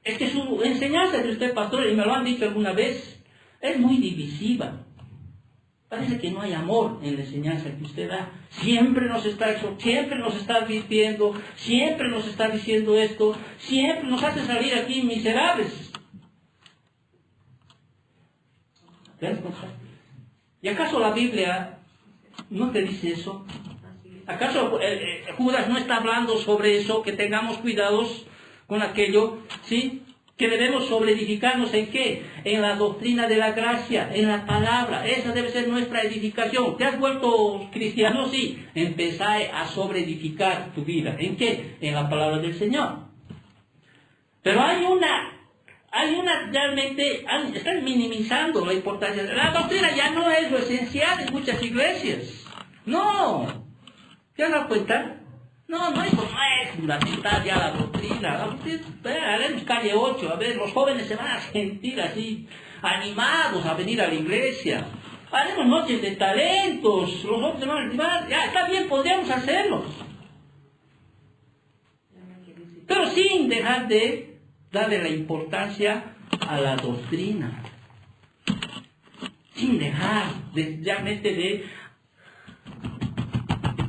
Es que su enseñanza de usted, pastor, y me lo han dicho alguna vez, es muy divisiva. Parece que no hay amor en la enseñanza que usted da. Siempre nos está advirtiendo, siempre nos está diciendo esto, siempre nos hace salir aquí miserables. ¿Ves? ¿Y acaso la Biblia no te dice eso? ¿Acaso Judas no está hablando sobre eso? Que tengamos cuidados con aquello, ¿sí? Que debemos sobreedificarnos ¿en qué? En la doctrina de la gracia, en la palabra. Esa debe ser nuestra edificación. ¿Te has vuelto cristiano? Sí. Empezá a sobreedificar tu vida. ¿En qué? En la palabra del Señor. Pero hay una realmente, están minimizando la importancia. La doctrina ya no es lo esencial en muchas iglesias. No. ¿Te has dado cuenta? No es fundamental ya la doctrina. Haremos calle 8, a ver, los jóvenes se van a sentir así, animados a venir a la iglesia. Haremos noches de talentos, los jóvenes se van a animar. Ya, está bien, podríamos hacerlos. Pero sin dejar de darle la importancia a la doctrina. Sin dejar realmente de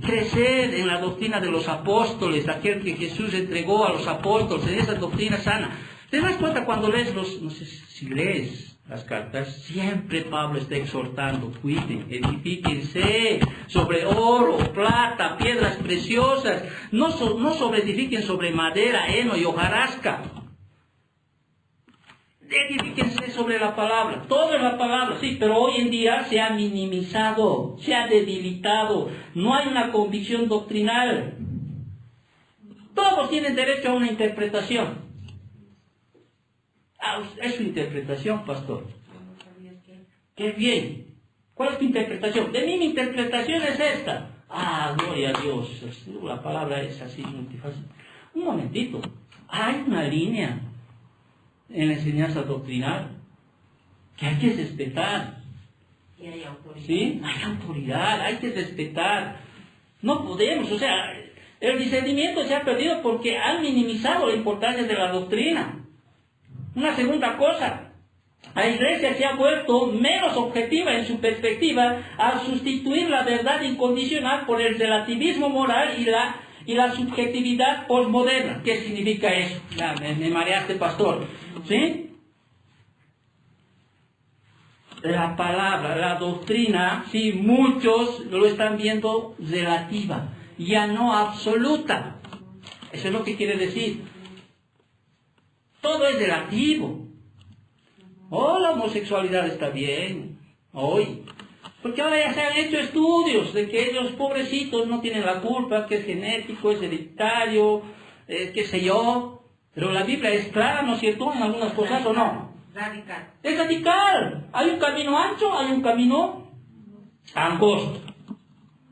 crecer en la doctrina de los apóstoles, aquel que Jesús entregó a los apóstoles, en esa doctrina sana. ¿Te das cuenta cuando lees no sé si lees las cartas? Siempre Pablo está exhortando, cuiden, edifíquense sobre oro, plata, piedras preciosas, no sobreedifiquen sobre madera, heno y hojarasca. Edifíquense sobre la palabra, todo es la palabra, sí, pero hoy en día se ha minimizado, se ha debilitado, no hay una convicción doctrinal. Todos tienen derecho a una interpretación. Es su interpretación, pastor. Qué bien. ¿Cuál es tu interpretación? De mí mi interpretación es esta. Gloria a Dios, la palabra es así multifácil. Un momentito, hay una línea en la enseñanza doctrinal que hay que respetar. Y hay autoridad. ¿Sí? Hay autoridad, hay que respetar. No podemos, o sea, el discernimiento se ha perdido porque han minimizado la importancia de la doctrina. Una segunda cosa, la iglesia se ha vuelto menos objetiva en su perspectiva al sustituir la verdad incondicional por el relativismo moral y la subjetividad postmoderna. ¿Qué significa eso? Ya, me mareaste, pastor. ¿Sí? La palabra, la doctrina, sí, muchos lo están viendo relativa, ya no absoluta. Eso es lo que quiere decir. Todo es relativo. La homosexualidad está bien, hoy. Porque ahora ya se han hecho estudios de que ellos, pobrecitos, no tienen la culpa, que es genético, es hereditario, qué sé yo. Pero la Biblia es clara, ¿no es cierto?, en algunas cosas, ¿o no? Radical. Es radical. Hay un camino ancho, hay un camino angosto.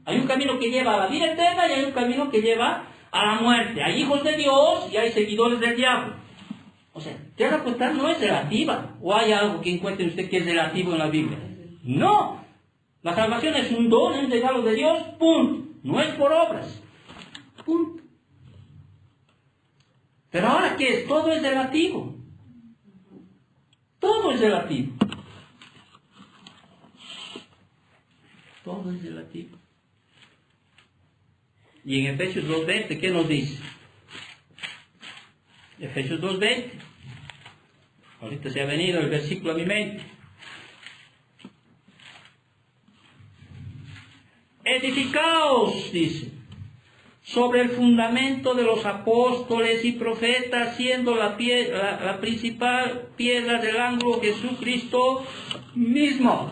Hay un camino que lleva a la vida eterna y hay un camino que lleva a la muerte. Hay hijos de Dios y hay seguidores del diablo. O sea, ¿te das cuenta? No es relativa. ¿O hay algo que encuentre usted que es relativo en la Biblia? No. La salvación es un don, es un regalo de Dios, punto. No es por obras. Punto. Pero ahora, ¿qué es? Todo es relativo. Todo es relativo. Todo es relativo. Y en Efesios 2:20, ¿qué nos dice? Efesios 2:20. Ahorita se ha venido el versículo a mi mente. Edificaos, dice, sobre el fundamento de los apóstoles y profetas, siendo la principal piedra del ángulo Jesucristo mismo.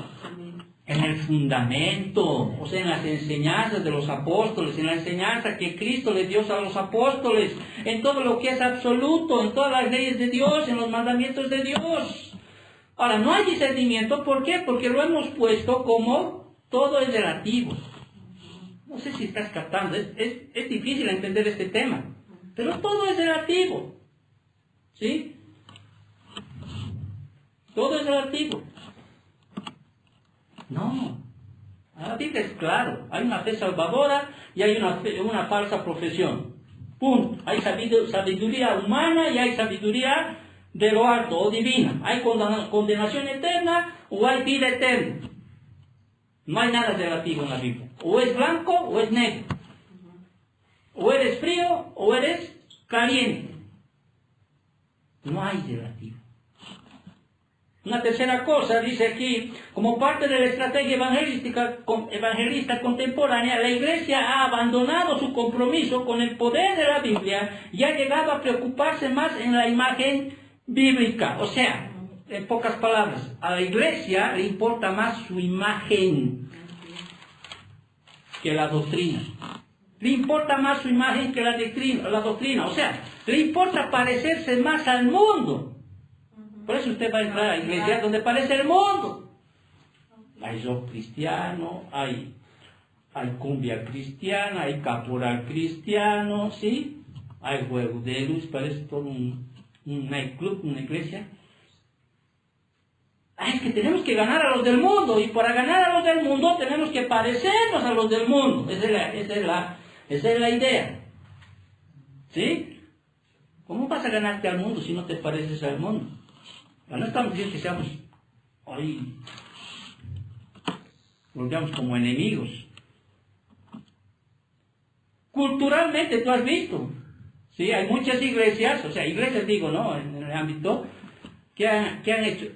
en el fundamento, o sea, en las enseñanzas de los apóstoles, en la enseñanza que Cristo le dio a los apóstoles, en todo lo que es absoluto, en todas las leyes de Dios, en los mandamientos de Dios. Ahora, no hay discernimiento, ¿por qué? Porque lo hemos puesto como todo es relativo. No sé si estás captando, es difícil entender este tema, pero todo es relativo, ¿sí? Todo es relativo. No, la Biblia es claro, hay una fe salvadora y hay una falsa profesión. Punto. Hay sabiduría humana y hay sabiduría de lo alto o divina. Hay condenación eterna o hay vida eterna. No hay nada relativo en la Biblia. O es blanco o es negro. O eres frío o eres caliente. No hay relativo. Una tercera cosa, dice aquí, como parte de la estrategia evangelista contemporánea, la Iglesia ha abandonado su compromiso con el poder de la Biblia y ha llegado a preocuparse más en la imagen bíblica. O sea, en pocas palabras, a la Iglesia le importa más su imagen que la doctrina. Le importa más su imagen que la doctrina. O sea, le importa parecerse más al mundo. Por eso usted va a entrar a la iglesia donde parece el mundo. Hay rock cristiano, hay cumbia cristiana, hay caporal cristiano, ¿sí? Hay juego de luz, parece todo un nightclub, una iglesia. Es que tenemos que ganar a los del mundo, y para ganar a los del mundo tenemos que parecernos a los del mundo. Esa es la idea. ¿Sí? ¿Cómo vas a ganarte al mundo si no te pareces al mundo? No estamos diciendo que seamos hoy, nos veamos como enemigos. Culturalmente tú has visto, ¿sí? Hay muchas iglesias, o sea, iglesias digo, ¿no? En el ámbito, que han hecho,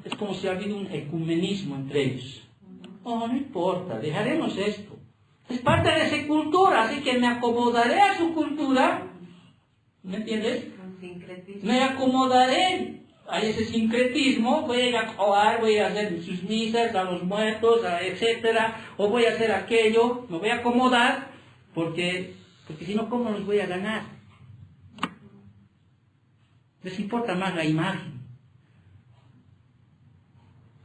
es como si ha habido un ecumenismo entre ellos. Oh, no importa, dejaremos esto. Es parte de esa cultura, así que me acomodaré a su cultura. ¿Me entiendes? Me acomodaré a ese sincretismo, voy a ir a orar, voy a hacer sus misas a los muertos, etcétera, o voy a hacer aquello, me voy a acomodar, porque si no, ¿cómo los voy a ganar? Les importa más la imagen.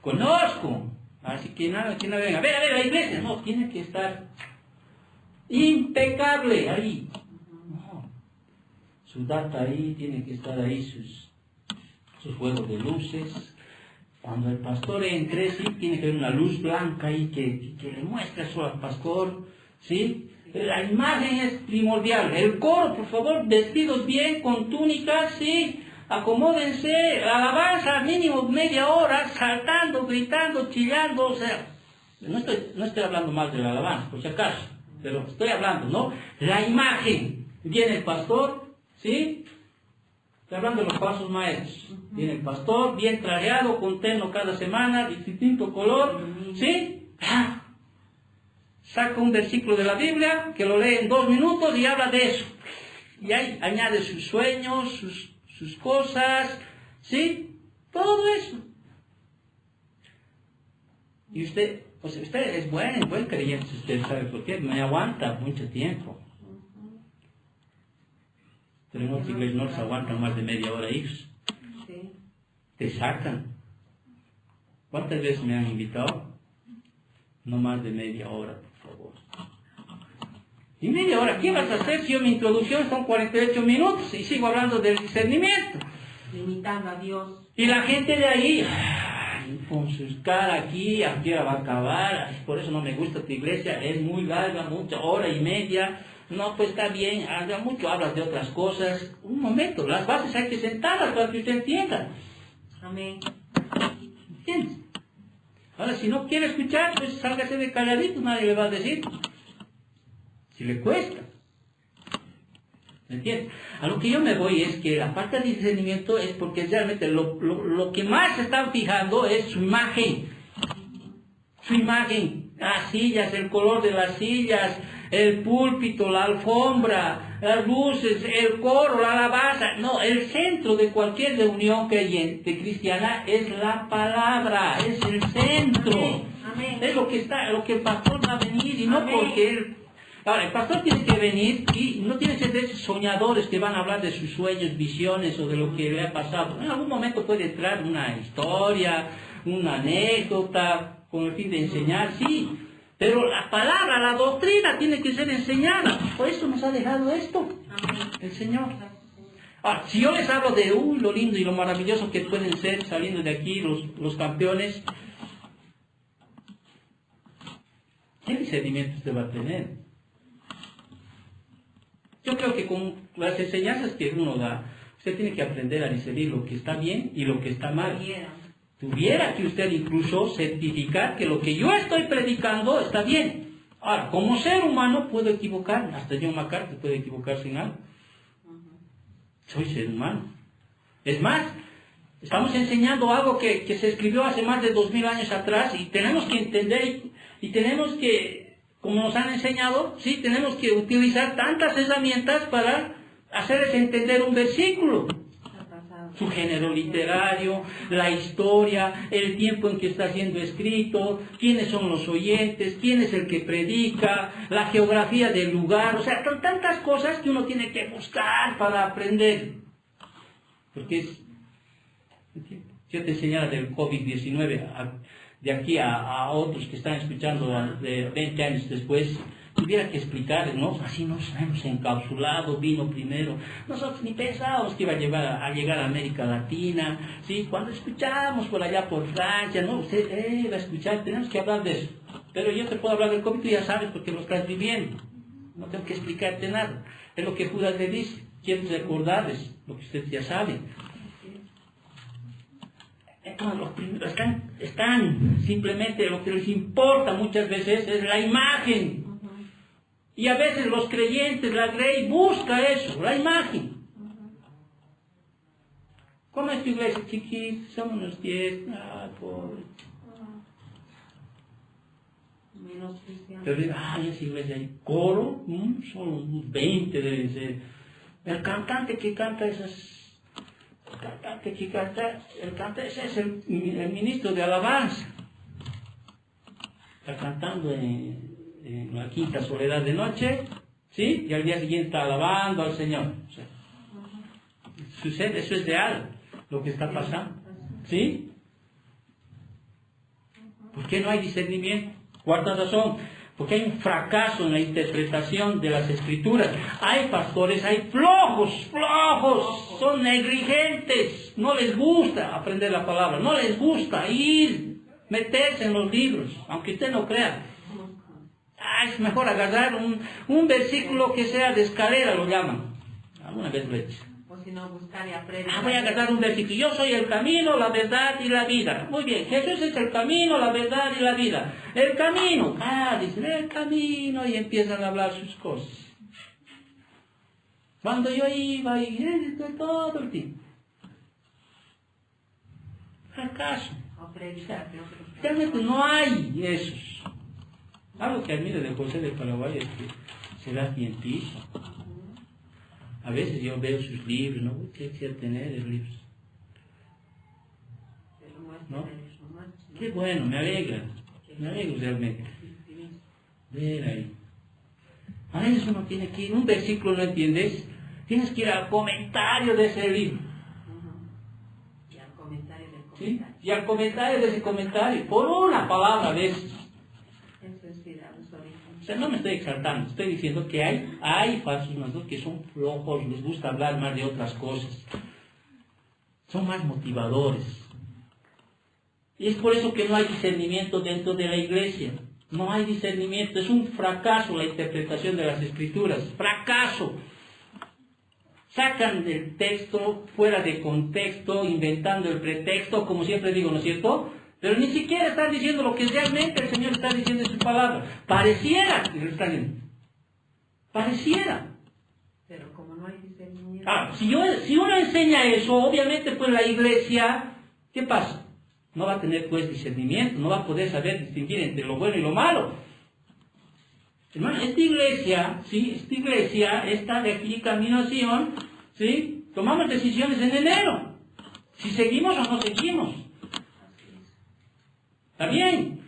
Conozco, así que nada venga, a ver, la iglesia, no, tiene que estar impecable ahí. No. Su data ahí, tiene que estar ahí sus juegos de luces. Cuando el pastor entre, sí, tiene que haber una luz blanca ahí que le muestre eso al pastor, ¿sí? La imagen es primordial. El coro, por favor, vestidos bien, con túnicas, ¿sí? Acomódense, alabanza mínimo media hora, saltando, gritando, chillando, o sea, no estoy hablando mal de la alabanza, por si acaso, pero estoy hablando, ¿no? La imagen. Viene el pastor, ¿sí? Estoy hablando de los pasos maestros. Viene el pastor, bien trajeado, con terno cada semana, de distinto color, ¿sí? Saca un versículo de la Biblia, que lo lee en 2 minutos y habla de eso. Y ahí añade sus sueños, sus cosas, ¿sí? Todo eso. Y usted es buen creyente, usted sabe por qué, me aguanta mucho tiempo. Pero en otras iglesias no se aguantan más de media hora ellos. Sí. Te sacan. ¿Cuántas veces me han invitado? No más de media hora, por favor. Y media hora, ¿qué vas a hacer si yo mi introducción son 48 minutos y sigo hablando del discernimiento? Limitando a Dios. Y la gente de ahí, con sus caras aquí, ¿a qué hora va a acabar? Por eso no me gusta tu iglesia, es muy larga, mucha hora y media. No, pues está bien, habla mucho, hablas de otras cosas. Un momento, las bases hay que sentarlas para que usted entienda. Amén. ¿Entiendes? Ahora, si no quiere escuchar, pues sálgase de calladito, nadie le va a decir. Si le cuesta. ¿Me entiendes? A lo que yo me voy es que la falta de discernimiento es porque realmente lo que más se están fijando es su imagen. Su imagen, las sillas, el color de las sillas, el púlpito, la alfombra, las luces, el coro, la alabanza. No, el centro de cualquier reunión creyente cristiana es la palabra, es el centro. Amén. Es lo que el pastor va a venir y no Amén. porque él... Ahora, el pastor tiene que venir y no tiene que ser de esos soñadores que van a hablar de sus sueños, visiones o de lo que le ha pasado. En algún momento puede entrar una historia, una anécdota con el fin de enseñar, sí. Pero la palabra, la doctrina tiene que ser enseñada. Por eso nos ha dejado esto Amén. el Señor. Ahora, si yo les hablo de lo lindo y lo maravilloso que pueden ser saliendo de aquí los campeones, ¿qué discernimiento usted va a tener? Yo creo que con las enseñanzas que uno da, usted tiene que aprender a discernir lo que está bien y lo que está mal. Tuviera que usted incluso certificar que lo que yo estoy predicando está bien. Ahora, como ser humano puedo equivocarme, hasta John MacArthur puede equivocarse en algo. Soy ser humano. Es más, estamos enseñando algo que se escribió hace más de 2000 años atrás y tenemos que entender y tenemos que, como nos han enseñado, sí, tenemos que utilizar tantas herramientas para hacerles entender un versículo. Su género literario, la historia, el tiempo en que está siendo escrito, quiénes son los oyentes, quién es el que predica, la geografía del lugar, o sea, son tantas cosas que uno tiene que buscar para aprender. Porque si yo te enseñara del COVID-19, de aquí a otros que están escuchando de 20 años después, tuviera que explicarles, ¿no? Así nos hemos encapsulado, vino primero. Nosotros ni pensábamos que iba a llegar a América Latina, ¿sí? Cuando escuchábamos por allá por Francia, ¿no? Usted va a escuchar, tenemos que hablar de eso. Pero yo te puedo hablar del COVID, tú ya sabes porque lo estás viviendo. No tengo que explicarte nada. Es lo que Judas le dice. Quiero recordarles lo que usted ya sabe. Entonces, los primeros están simplemente, lo que les importa muchas veces es la imagen. Y a veces los creyentes, la Grey, busca eso, la imagen. ¿Cómo es tu iglesia? Chiquita, somos unos 10, pobre. Menos cristianos. Pero digo, esa iglesia hay coro, son unos 20 deben ser. El cantante que canta esas... ese es el ministro de alabanza. Está cantando en la quinta soledad de noche, ¿sí? Y al día siguiente está alabando al Señor. O sea, sucede, eso es real, lo que está pasando, ¿sí? ¿Por qué no hay discernimiento? Cuarta razón, porque hay un fracaso en la interpretación de las Escrituras. Hay pastores, hay flojos, son negligentes, no les gusta aprender la palabra, no les gusta meterse en los libros, aunque usted no crea. Es mejor agarrar un versículo que sea de escalera, lo llaman. Alguna vez lo he hecho. O si no, buscar y aprender. Voy a agarrar un versículo. Yo soy el camino, la verdad y la vida. Muy bien, Jesús es el camino, la verdad y la vida. El camino. Dicen, el camino, y empiezan a hablar sus cosas. Cuando yo iba y todo el tiempo. ¿Acaso? Realmente no hay esos. Algo que admiro de José de Paraguay es que se da tiempito. A veces yo veo sus libros, ¿no? ¿Qué quisiera tener de libros? ¿No? Qué bueno, me alegra realmente. Ver ahí. A veces uno tiene que ir, un versículo no entiendes, tienes que ir al comentario de ese libro. Y al comentario del comentario. ¿Sí? Y al comentario de ese comentario, por una palabra a veces. O sea, no me estoy exaltando, estoy diciendo que hay falsos maestros que son flojos, les gusta hablar más de otras cosas. Son más motivadores. Y es por eso que no hay discernimiento dentro de la iglesia. No hay discernimiento, es un fracaso la interpretación de las Escrituras. Fracaso. Sacan del texto fuera de contexto, inventando el pretexto, como siempre digo, ¿no es cierto? Pero ni siquiera están diciendo lo que realmente el Señor está diciendo en su palabra. Pareciera que lo están diciendo. Pareciera. Pero como no hay discernimiento. Si uno enseña eso, obviamente pues la iglesia, ¿qué pasa? No va a tener pues discernimiento, no va a poder saber distinguir entre lo bueno y lo malo. Hermano, esta iglesia, esta de aquí, Camino a Sion, ¿sí? Tomamos decisiones en enero. Si seguimos o no seguimos. Está bien.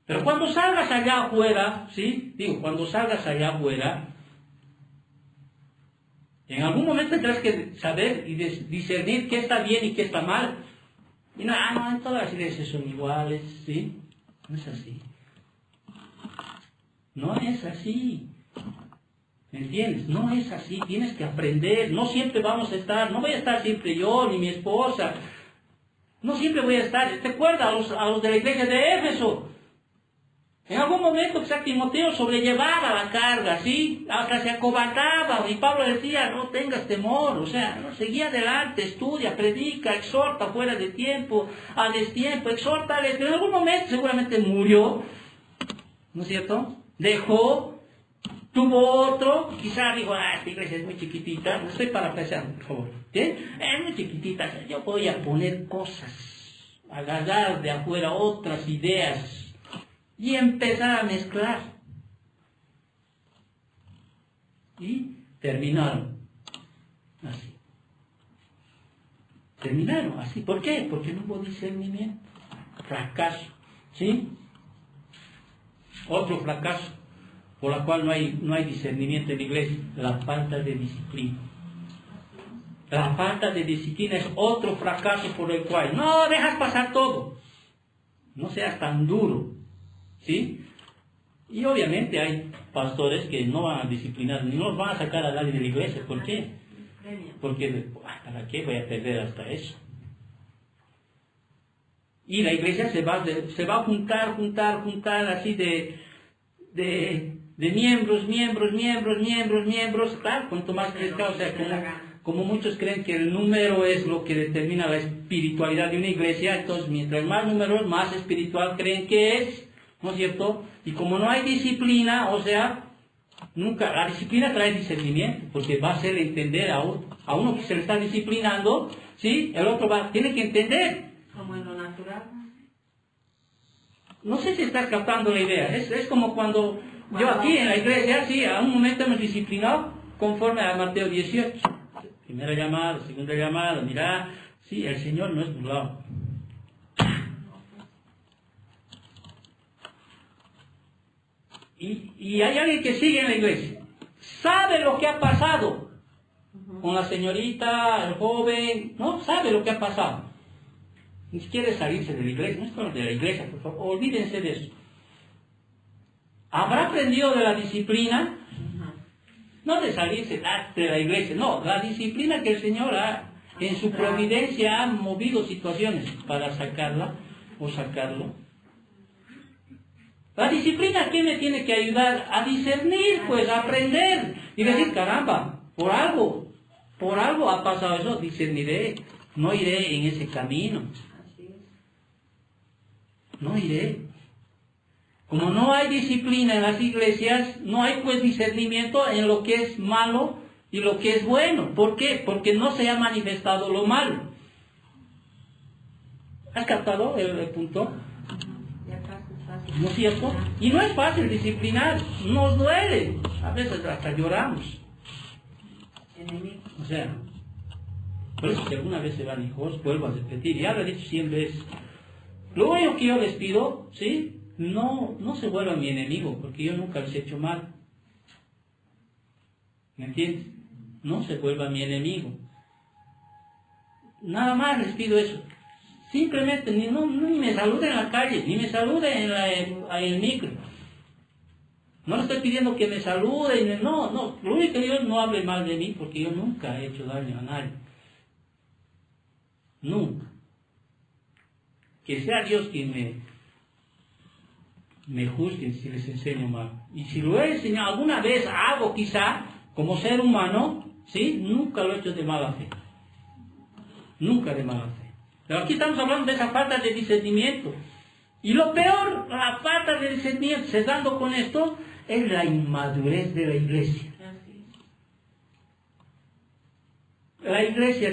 Pero cuando salgas allá afuera, ¿sí? Digo, cuando salgas allá afuera, en algún momento tendrás que saber y discernir qué está bien y qué está mal. Y no, en todas las iglesias son iguales, ¿sí? No es así. No es así. ¿Me entiendes? No es así. Tienes que aprender. No siempre vamos a estar, no voy a estar siempre yo ni mi esposa. No siempre voy a estar. ¿Te acuerdas a los de la iglesia de Éfeso? En algún momento quizá Timoteo sobrellevaba la carga, ¿sí? Hasta se acobardaba, y Pablo decía, no tengas temor, o sea, no, seguía adelante, estudia, predica, exhorta fuera de tiempo, a destiempo, exhórtales, pero en algún momento seguramente murió, ¿no es cierto? Dejó, tuvo otro, quizá dijo, esta iglesia es muy chiquitita, no estoy parafraseando, por favor, ¿sí? Es muy chiquitita, yo voy a poner cosas, agarrar de afuera otras ideas, y empezar a mezclar. Y terminaron así. Terminaron así. ¿Por qué? Porque no hubo discernimiento. Fracaso. ¿Sí? Otro fracaso por la cual no hay discernimiento en la iglesia. La falta de disciplina. La falta de disciplina es otro fracaso por el cual no dejas pasar todo. No seas tan duro. ¿Sí? Y obviamente hay pastores que no van a disciplinar, ni nos van a sacar a nadie de la iglesia. ¿Por qué? Porque, ¿para qué voy a perder hasta eso? Y la iglesia se va a juntar así de miembros, claro, cuanto más crezca, o sea, como muchos creen que el número es lo que determina la espiritualidad de una iglesia, entonces mientras más números, más espiritual creen que es, ¿no es cierto? Y como no hay disciplina, o sea, nunca, la disciplina trae discernimiento, porque va a hacer entender a uno que se le está disciplinando, ¿sí? El otro tiene que entender. Como en lo natural. No sé si estás captando la idea, es como cuando yo aquí en la iglesia, sí, a un momento hemos disciplinado conforme a Mateo 18. Primera llamada, segunda llamada, mira, sí, el Señor no es burlado. Y hay alguien que sigue en la iglesia, sabe lo que ha pasado con la señorita, el joven, no sabe lo que ha pasado. Ni quiere salirse de la iglesia, no es con de la iglesia, por favor, olvídense de eso. ¿Habrá aprendido de la disciplina? No de salirse de la iglesia, no, la disciplina que el Señor en su providencia ha movido situaciones para sacarla o sacarlo. La disciplina, ¿qué me tiene que ayudar? A discernir, pues, a aprender. Y decir, caramba, por algo ha pasado eso, discerniré, no iré en ese camino. No iré. Como no hay disciplina en las iglesias, no hay pues discernimiento en lo que es malo y lo que es bueno. ¿Por qué? Porque no se ha manifestado lo malo. ¿Has captado el punto? ¿No es cierto? Y no es fácil disciplinar, nos duele, a veces hasta lloramos. O sea, por eso si alguna vez se van hijos, vuelvo a repetir, ya lo he dicho 100 veces. Lo único que yo les pido, ¿sí? No se vuelvan mi enemigo, porque yo nunca les he hecho mal. ¿Me entiendes? No se vuelvan mi enemigo. Nada más les pido eso. Simplemente ni me saluden en la calle, ni me saluden en el micro. No le estoy pidiendo que me saluden, no. Lo único que Dios no hable mal de mí, porque yo nunca he hecho daño a nadie. Nunca. Que sea Dios quien me juzgue si les enseño mal. Y si lo he enseñado alguna vez algo quizá, como ser humano, ¿sí? Nunca lo he hecho de mala fe. Nunca de mala fe. Pero aquí estamos hablando de esa falta de discernimiento. Y lo peor, la falta de discernimiento, cesando con esto, es la inmadurez de la iglesia. La iglesia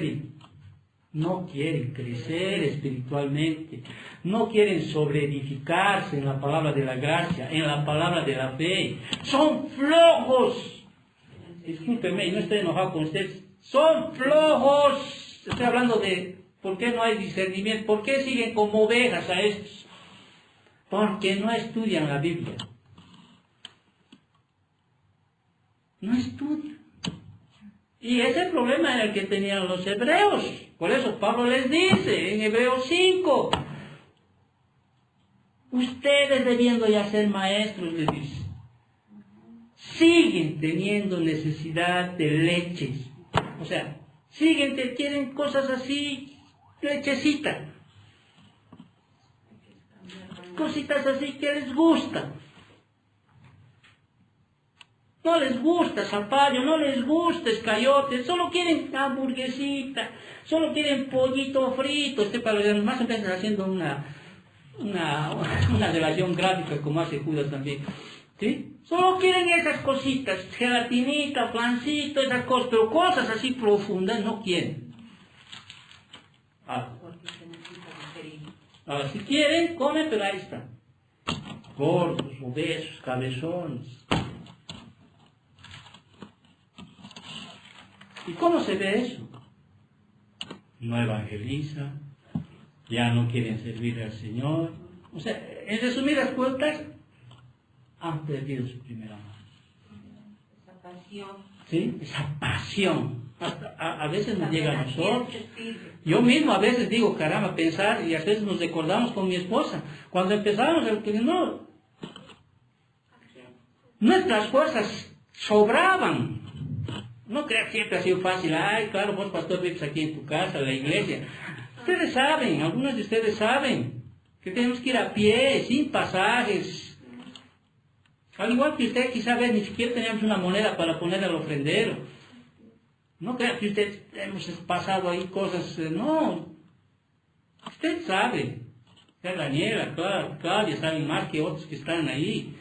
no quieren crecer espiritualmente, no quieren sobreedificarse en la palabra de la gracia, en la palabra de la fe. Son flojos. Discúlpeme, no estoy enojado con ustedes. Son flojos. Estoy hablando de por qué no hay discernimiento, por qué siguen como ovejas a estos. Porque no estudian la Biblia. No estudian. Y ese es el problema en el que tenían los hebreos. Por eso Pablo les dice en Hebreos 5, ustedes debiendo ya ser maestros, les dice, siguen teniendo necesidad de leche. O sea, quieren cosas así, lechecita. Cositas así que les gustan. No les gusta zapallo, no les gusta escayote, solo quieren hamburguesita, solo quieren pollito frito. Para los demás empiezan haciendo una relación gráfica como hace Judas también. ¿Sí? Solo quieren esas cositas, gelatinita, pancito, esas cosas, pero cosas así profundas no quieren. Ahora, si quieren, comen, pero ahí está. Gordos, obesos, cabezones. ¿Y cómo se ve eso? No evangeliza, ya no quieren servir al Señor. O sea, en resumidas cuentas, han perdido su primer amor. Esa pasión. ¿Sí? Esa pasión. Hasta a veces nos llega a nosotros. Yo mismo a veces digo, caramba, pensar, y a veces nos recordamos con mi esposa. Cuando empezamos, nuestras fuerzas sobraban. No creas que siempre ha sido fácil. Ay, claro, vos pastor vives aquí en tu casa, en la iglesia. Ustedes saben, algunos de ustedes saben, que tenemos que ir a pie, sin pasajes. Al igual que usted, quizá ni siquiera teníamos una moneda para poner al ofrendero. No crea que usted hemos pasado ahí cosas, no. Usted sabe. Daniela, Claudia, saben más que otros que están ahí.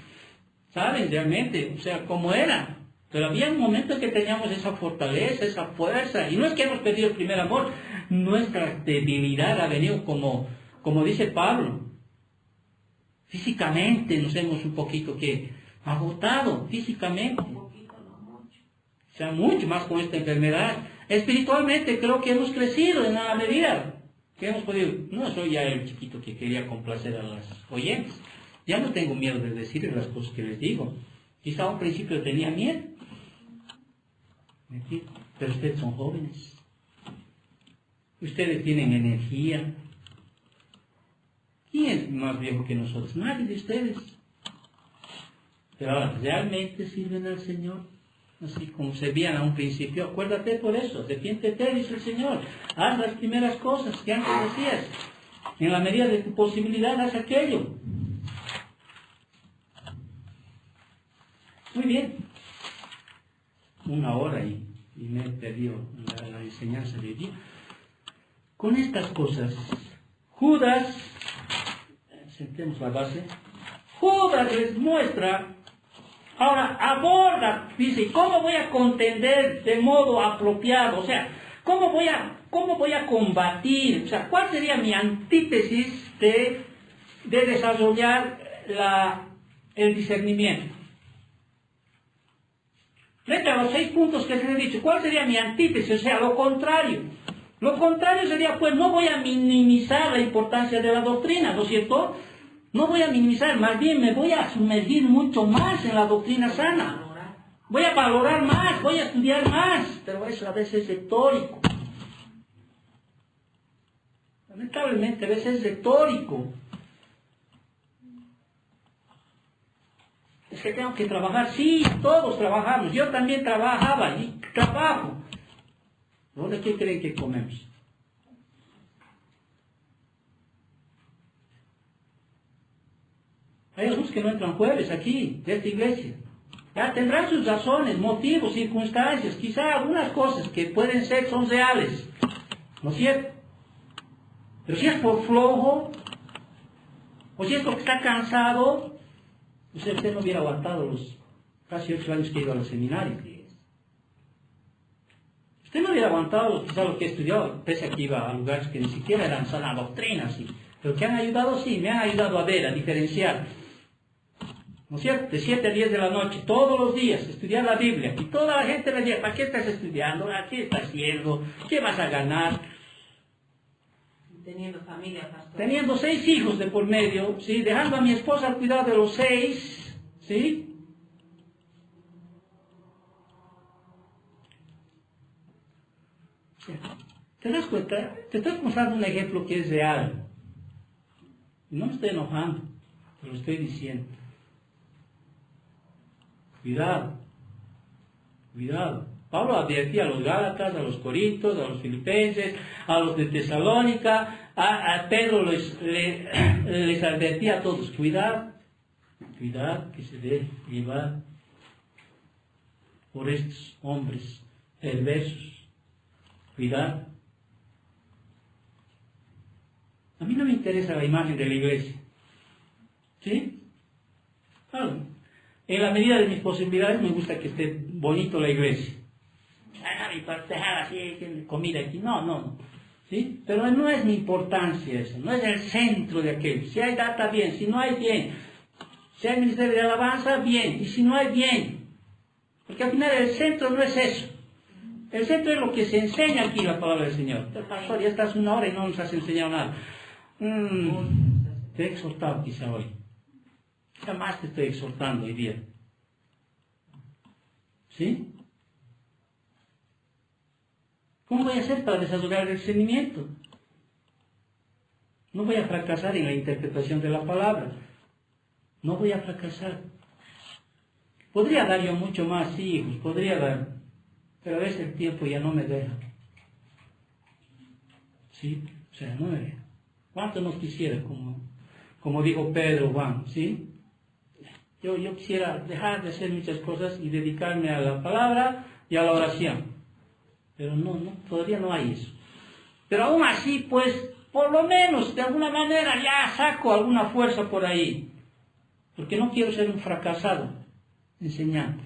Saben realmente, o sea, cómo era. Pero había un momento en que teníamos esa fortaleza, esa fuerza. Y no es que hemos perdido el primer amor. Nuestra debilidad ha venido como dice Pablo. Físicamente nos hemos un poquito agotado, físicamente. O sea, mucho más con esta enfermedad. Espiritualmente creo que hemos crecido en la medida que hemos podido. No soy ya el chiquito que quería complacer a las oyentes. Ya no tengo miedo de decirles las cosas que les digo. Quizá a un principio tenía miedo. Pero ustedes son jóvenes. Ustedes tienen energía. ¿Quién es más viejo que nosotros? Nadie de ustedes. Pero ahora, ¿realmente sirven al Señor? Así como se veían a un principio. Acuérdate por eso. Arrepiéntete, dice el Señor. Haz las primeras cosas que antes hacías. En la medida de tu posibilidad, haz aquello. Muy bien. 1 hora y me he perdido la enseñanza de día. Con estas cosas, Judas, sentemos la base, Judas les muestra, ahora aborda, dice, ¿cómo voy a contender de modo apropiado? O sea, ¿cómo voy a combatir? O sea, ¿cuál sería mi antítesis de desarrollar el discernimiento? Frente a los 6 puntos que les he dicho, ¿cuál sería mi antítesis? O sea, lo contrario. Lo contrario sería, pues, no voy a minimizar la importancia de la doctrina, ¿no es cierto? No voy a minimizar, más bien me voy a sumergir mucho más en la doctrina sana. Voy a valorar más, voy a estudiar más, pero eso a veces es retórico. Lamentablemente a veces es retórico. Es que tengo que trabajar, sí, todos trabajamos, yo también trabajaba y trabajo. ¿Dónde qué creen que comemos? Hay algunos que no entran jueves aquí, de esta iglesia. Ya tendrán sus razones, motivos, circunstancias, quizá algunas cosas que pueden ser, son reales. ¿No es cierto? Pero si es por flojo, o si es porque está cansado, usted no hubiera aguantado los casi 8 años que he ido al seminario. Usted no hubiera aguantado quizá lo que he estudiado, pese a que iba a lugares que ni siquiera eran sana doctrina, sí. Pero que han ayudado, sí, me han ayudado a ver, a diferenciar. ¿No es cierto? De 7 a 10 de la noche, todos los días, estudiar la Biblia. Y toda la gente me decía, ¿para qué estás estudiando? ¿A qué estás haciendo? ¿Qué vas a ganar? Teniendo familia, pastor. Teniendo 6 hijos de por medio, ¿sí? Dejando a mi esposa al cuidado de los 6, ¿sí? ¿Te das cuenta? Te estoy mostrando un ejemplo que es real. No me estoy enojando, te lo estoy diciendo. Cuidado, cuidado. Pablo advertía a los Gálatas, a los Corintios, a los Filipenses, a los de Tesalónica, a Pedro les advertía a todos, cuidado, cuidado que se debe llevar por estos hombres perversos, cuidado. A mí no me interesa la imagen de la iglesia, ¿sí? Claro. En la medida de mis posibilidades me gusta que esté bonito la iglesia. Y para dejar así comida aquí, no, ¿sí? Pero no es mi importancia eso, no es el centro de aquello. Si hay data, bien, si no hay, bien. Si hay ministerio de alabanza, bien, y si no hay, bien. Porque al final el centro no es eso. El centro es lo que se enseña aquí, la palabra del Señor. El pastor, ya estás 1 hora y no nos has enseñado nada. Te he exhortado quizá hoy. Jamás te estoy exhortando hoy día. ¿Sí? ¿Cómo voy a hacer para desarrollar el discernimiento? No voy a fracasar en la interpretación de la palabra. No voy a fracasar. Podría dar yo mucho más hijos, podría dar, pero a veces el tiempo ya no me deja. ¿Sí? O sea, no me deja. ¿Cuánto nos quisiera, como dijo Pedro, Juan, ¿sí? Yo quisiera dejar de hacer muchas cosas y dedicarme a la palabra y a la oración. Pero no, todavía no hay eso. Pero aún así, pues, por lo menos, de alguna manera, ya saco alguna fuerza por ahí. Porque no quiero ser un fracasado enseñando.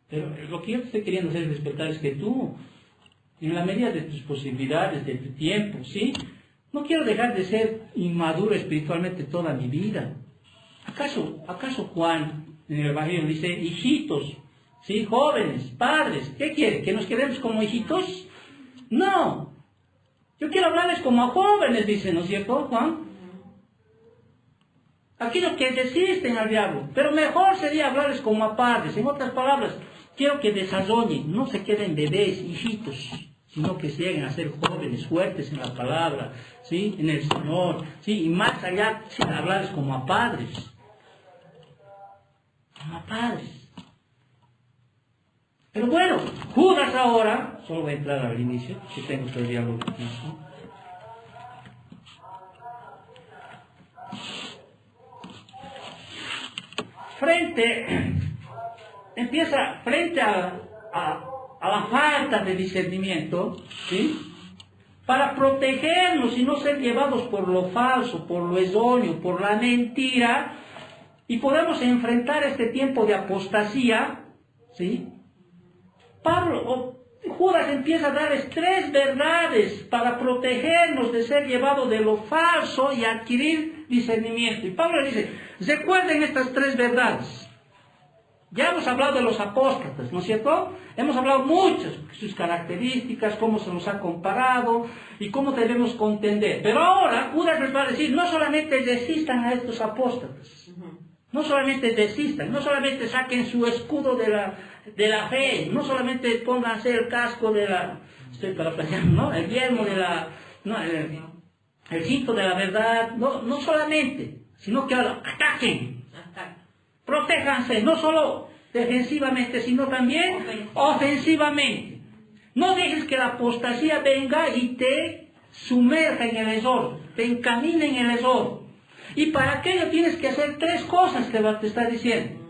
Pero lo que yo te estoy queriendo hacer despertar es que tú, en la medida de tus posibilidades, de tu tiempo, ¿sí? No quiero dejar de ser inmaduro espiritualmente toda mi vida. ¿Acaso Juan en el Evangelio dice, hijitos, ¿sí? Jóvenes, padres, ¿qué quiere? ¿Que nos quedemos como hijitos? No. Yo quiero hablarles como a jóvenes, dice, ¿no es cierto, Juan? Aquellos que desisten al diablo. Pero mejor sería hablarles como a padres. En otras palabras, quiero que desarrollen, no se queden bebés, hijitos, sino que lleguen a ser jóvenes, fuertes en la palabra, ¿sí? En el Señor, ¿sí? Y más allá, ¿sí? Hablarles como a padres. Como a padres. Pero bueno, Judas ahora, solo voy a entrar al inicio, que tengo todo el diálogo aquí. Frente a la falta de discernimiento, ¿sí? Para protegernos y no ser llevados por lo falso, por lo erróneo, por la mentira, y podemos enfrentar este tiempo de apostasía, ¿sí? Judas empieza a darles 3 verdades para protegernos de ser llevados de lo falso y adquirir discernimiento. Y Pablo le dice, recuerden estas 3 verdades. Ya hemos hablado de los apóstatas, ¿no es cierto? Hemos hablado muchas, sus características, cómo se nos ha comparado y cómo debemos contender. Pero ahora Judas les va a decir, no solamente resistan a estos apóstatas, no solamente desistan, no solamente saquen su escudo de la fe, no solamente pónganse el casco de la, estoy parafraseando, ¿no? El yelmo de la, no, el cinto de la verdad, no solamente, sino que ahora ataquen, protéjanse, no solo defensivamente, sino también ofensivamente. No dejes que la apostasía venga y te sumerja en el error, te encamine en el error. Y para aquello tienes que hacer 3 cosas que te está diciendo.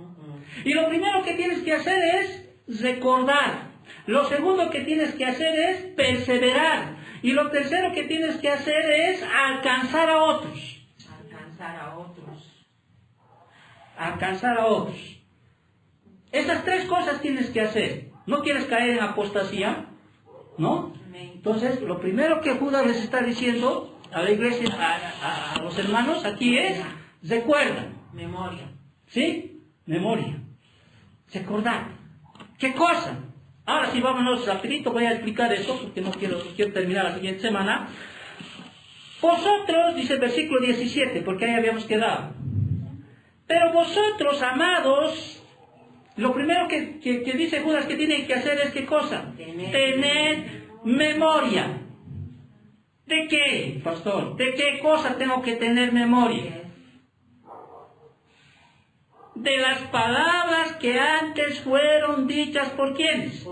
Y lo primero que tienes que hacer es recordar. Lo segundo que tienes que hacer es perseverar. Y lo tercero que tienes que hacer es alcanzar a otros. Alcanzar a otros. Alcanzar a otros. Esas 3 cosas tienes que hacer. ¿No quieres caer en apostasía? ¿No? Entonces, lo primero que Judas les está diciendo a la iglesia, a los hermanos, aquí es, recuerda. Memoria. ¿Sí? Memoria. Recordar. ¿Qué cosa? Ahora sí, vámonos rapidito, voy a explicar eso, porque no quiero terminar la siguiente semana. Vosotros, dice el versículo 17, porque ahí habíamos quedado. Pero vosotros, amados, lo primero que dice Judas que tienen que hacer es ¿qué cosa? Tener memoria. ¿De qué, pastor? ¿De qué cosa tengo que tener memoria? De las palabras que antes fueron dichas ¿por quiénes?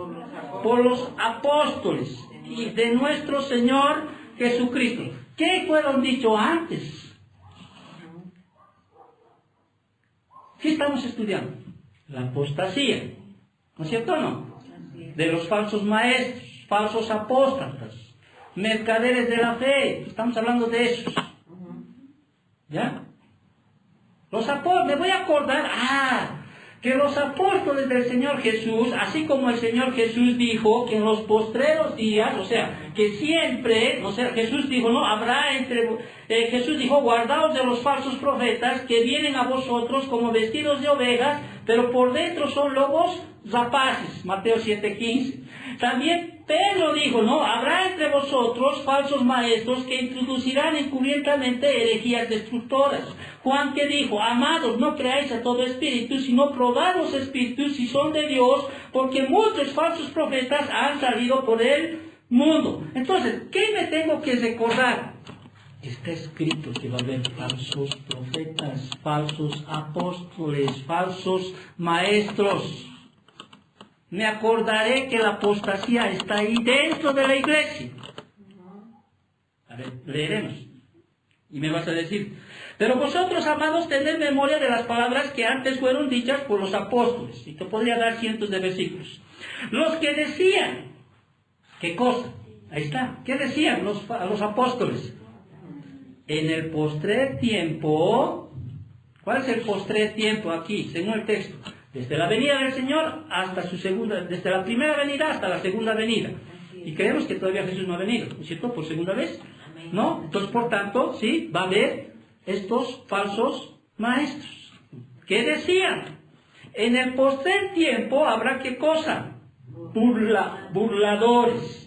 Por los apóstoles y de nuestro Señor Jesucristo. ¿Qué fueron dicho antes? ¿Qué estamos estudiando? La apostasía. ¿No es cierto o no? De los falsos maestros, falsos apóstatas, mercaderes de la fe. Estamos hablando de esos. ¿Ya? Los apóstoles, me voy a acordar, que los apóstoles del Señor Jesús, así como el Señor Jesús dijo que en los postreros días, o sea, que siempre, o sea, Jesús dijo, no, Jesús dijo, guardaos de los falsos profetas que vienen a vosotros como vestidos de ovejas, pero por dentro son lobos rapaces, Mateo 7:15. También Pedro dijo, no, habrá entre vosotros falsos maestros que introducirán encubiertamente herejías destructoras. Juan que dijo, amados, no creáis a todo espíritu, sino probad los espíritus si son de Dios, porque muchos falsos profetas han salido por el mundo. Entonces, ¿qué me tengo que recordar? Está escrito que va a haber falsos profetas, falsos apóstoles, falsos maestros. Me acordaré que la apostasía está ahí dentro de la iglesia. A ver, leeremos. Y me vas a decir, pero vosotros, amados, tened memoria de las palabras que antes fueron dichas por los apóstoles. Y te podría dar cientos de versículos. Los que decían, ¿qué cosa? Ahí está. ¿Qué decían los apóstoles? En el postrer tiempo, ¿cuál es el postrer tiempo aquí, según el texto? Desde la venida del Señor hasta su segunda, desde la primera venida hasta la segunda venida. Y creemos que todavía Jesús no ha venido, ¿no es cierto? Por segunda vez, ¿no? Entonces, por tanto, sí, va a haber estos falsos maestros. ¿Qué decían? En el postrer tiempo habrá ¿qué cosa? Burladores.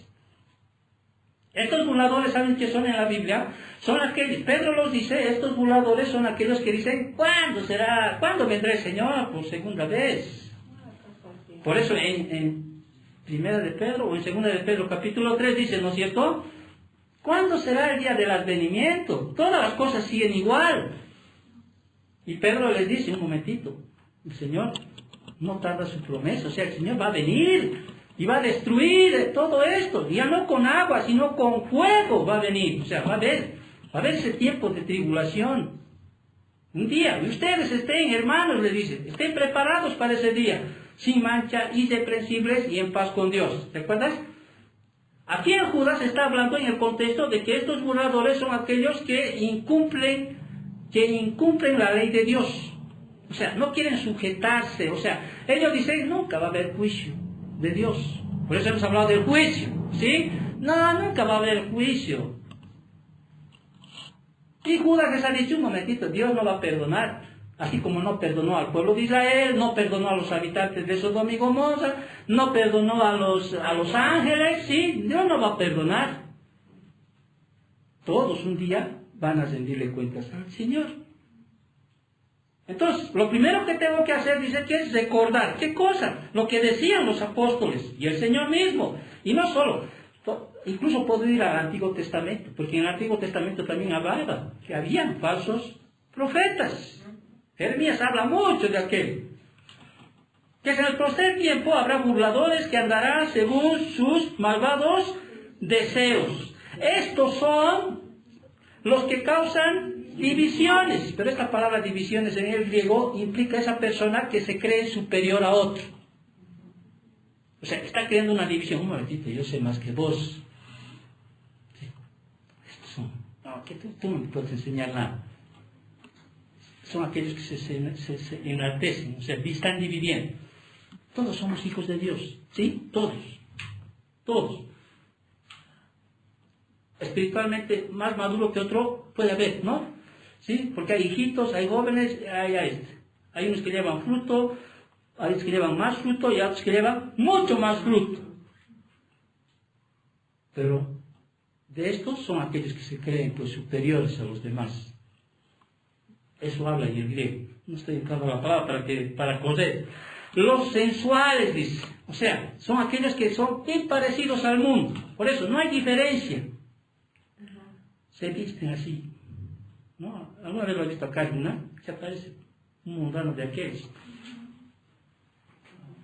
Estos burladores, ¿saben qué son en la Biblia? Son aquellos, Pedro los dice, estos burladores son aquellos que dicen, ¿cuándo será? ¿Cuándo vendrá el Señor? Por segunda vez. Por eso en Primera de Pedro o en Segunda de Pedro capítulo 3 dice, ¿no es cierto? ¿Cuándo será el día del advenimiento? Todas las cosas siguen igual. Y Pedro les dice, un momentito, el Señor no tarda su promesa, o sea, el Señor va a venir y va a destruir todo esto, ya no con agua, sino con fuego va a venir, o sea, va a haber ese tiempo de tribulación. Un día, y ustedes estén, hermanos, le dicen, estén preparados para ese día, sin mancha, irreprensibles y en paz con Dios. ¿Te acuerdas? Aquí en Judas está hablando en el contexto de que estos burladores son aquellos que incumplen la ley de Dios. O sea, no quieren sujetarse, o sea, ellos dicen, nunca va a haber juicio de Dios. Por eso hemos hablado del juicio, ¿sí? No, nunca va a haber juicio. Y Judas les ha dicho, un momentito, Dios no va a perdonar, así como no perdonó al pueblo de Israel, no perdonó a los habitantes de Sodoma y Gomorra, no perdonó a los ángeles, ¿sí? Dios no va a perdonar. Todos un día van a rendirle cuentas al Señor. Entonces, lo primero que tengo que hacer, dice que es recordar. ¿Qué cosa? Lo que decían los apóstoles y el Señor mismo. Y no solo, incluso puedo ir al Antiguo Testamento, porque en el Antiguo Testamento también hablaba que habían falsos profetas. Jeremías habla mucho de aquel. Que en el postrer tiempo habrá burladores que andarán según sus malvados deseos. Estos son los que causan divisiones, pero esta palabra divisiones en el griego implica esa persona que se cree superior a otro. O sea, está creando una división. Un momentito, yo sé más que vos. Sí. Estos son, no, que tú no me puedes enseñar nada. Son aquellos que se enaltecen, o sea, están dividiendo. Todos somos hijos de Dios, ¿sí? Todos. Espiritualmente más maduro que otro puede haber, ¿no? ¿Sí? Porque hay hijitos, hay jóvenes, hay unos que llevan fruto, Hay otros que llevan más fruto y otros que llevan mucho más fruto. Pero de estos son aquellos que se creen pues superiores a los demás. Eso habla en el griego. No estoy entrando la palabra para correr. Los sensuales, dice. O sea, son aquellos que son bien parecidos al mundo. Por eso no hay diferencia. Se visten así. ¿No? ¿Alguna vez lo he visto acá en una? Se aparece un mundano de aquellos.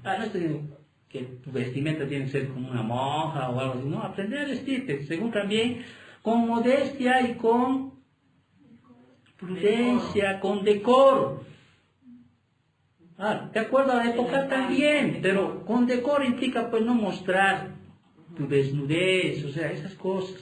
No estoy diciendo que tu vestimenta tiene que ser como una monja o algo así. No, aprender a vestirte. Según también con modestia y con prudencia, con decoro. De acuerdo a la época también, pero con decoro implica pues no mostrar tu desnudez, o sea, esas cosas.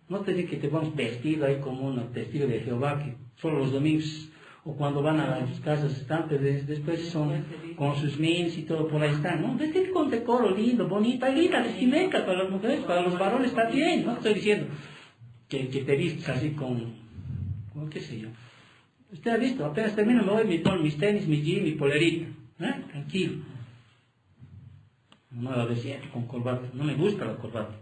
No te digo que te vamos vestido ahí como un testigo de Jehová, que solo los domingos o cuando van a las casas están, pero después son con sus mins y todo por ahí están, ¿no? Vestir con decoro lindo, bonita, linda vestimenta para las mujeres, para los varones también, no estoy diciendo que te vistes así con qué sé yo. Usted ha visto, apenas termino me voy mis tenis, mi jean, mi polerita, tranquilo. No la vez siempre con corbata, no me gusta la corbata.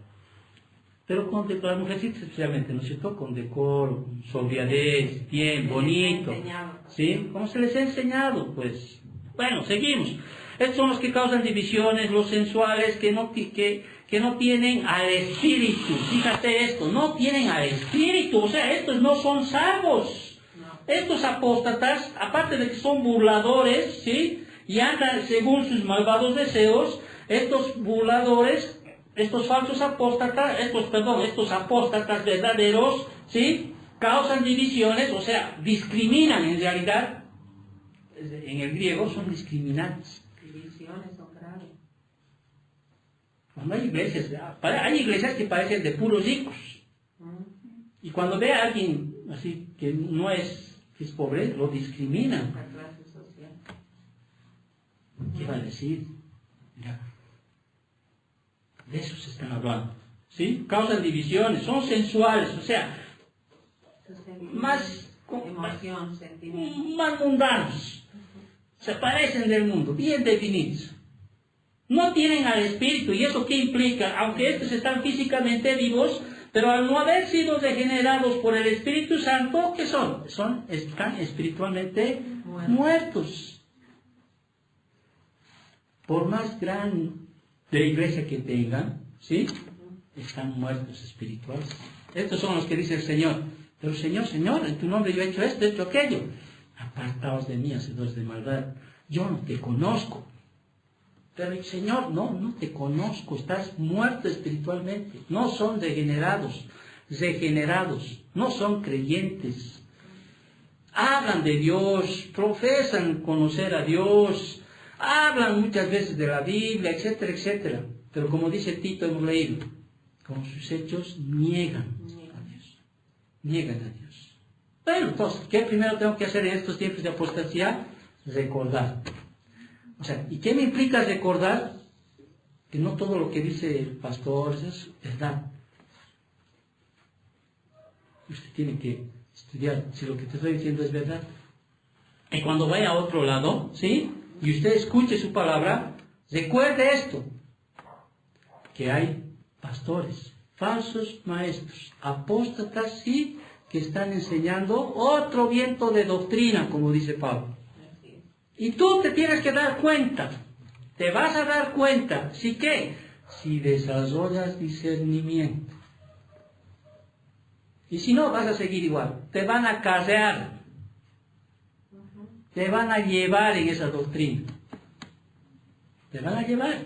Pero con decoro, las mujercitas especialmente, ¿no es cierto? Con decoro, con sobriedad, bien, bonito. ¿Sí? ¿Cómo se les ha enseñado? Pues, bueno, seguimos. Estos son los que causan divisiones, los sensuales, que no tienen al espíritu. Fíjate esto, no tienen al espíritu. O sea, estos no son salvos. Estos apóstatas, aparte de que son burladores, ¿sí? Y andan según sus malvados deseos, estos burladores, estos falsos apóstatas, estos apóstatas verdaderos, ¿sí? Causan divisiones, o sea, discriminan en realidad. En el griego son discriminantes. Divisiones son graves. Cuando hay iglesias que parecen de puros ricos. Y cuando ve a alguien así que no es, que es pobre, lo discriminan. La clase social. ¿Qué va a decir? Mira, de eso se están hablando. ¿Sí? Causan divisiones, son sensuales, o sea, más emoción, sentimiento. Más mundanos. Se parecen del mundo, bien definidos. No tienen al espíritu, y eso qué implica, aunque estos están físicamente vivos, pero al no haber sido regenerados por el Espíritu Santo, ¿qué son? Están espiritualmente muertos. Por más grande iglesia que tengan, ¿sí? Están muertos espirituales. Estos son los que dice el Señor. Pero Señor, en tu nombre yo he hecho esto, he hecho aquello. Apartaos de mí, hacedores de maldad. Yo no te conozco. Pero el Señor, no te conozco, estás muerto espiritualmente. No son regenerados, no son creyentes. Hablan de Dios, profesan conocer a Dios, hablan muchas veces de la Biblia, etcétera, etcétera. Pero como dice Tito, hemos leído, con sus hechos niegan a Dios. Niegan a Dios. Bueno, entonces, ¿qué primero tengo que hacer en estos tiempos de apostasía? Recordar. O sea, ¿y qué me implica recordar? Que no todo lo que dice el pastor es verdad. Usted tiene que estudiar si lo que te estoy diciendo es verdad. Y cuando vaya a otro lado, ¿sí? Y usted escuche su palabra, recuerde esto, que hay pastores, falsos maestros, apóstatas, sí, que están enseñando otro viento de doctrina, como dice Pablo. Y tú te tienes que dar cuenta, te vas a dar cuenta, ¿sí qué? Si desarrollas discernimiento. Y si no, vas a seguir igual, te van a acarrear, te van a llevar en esa doctrina. Te van a llevar,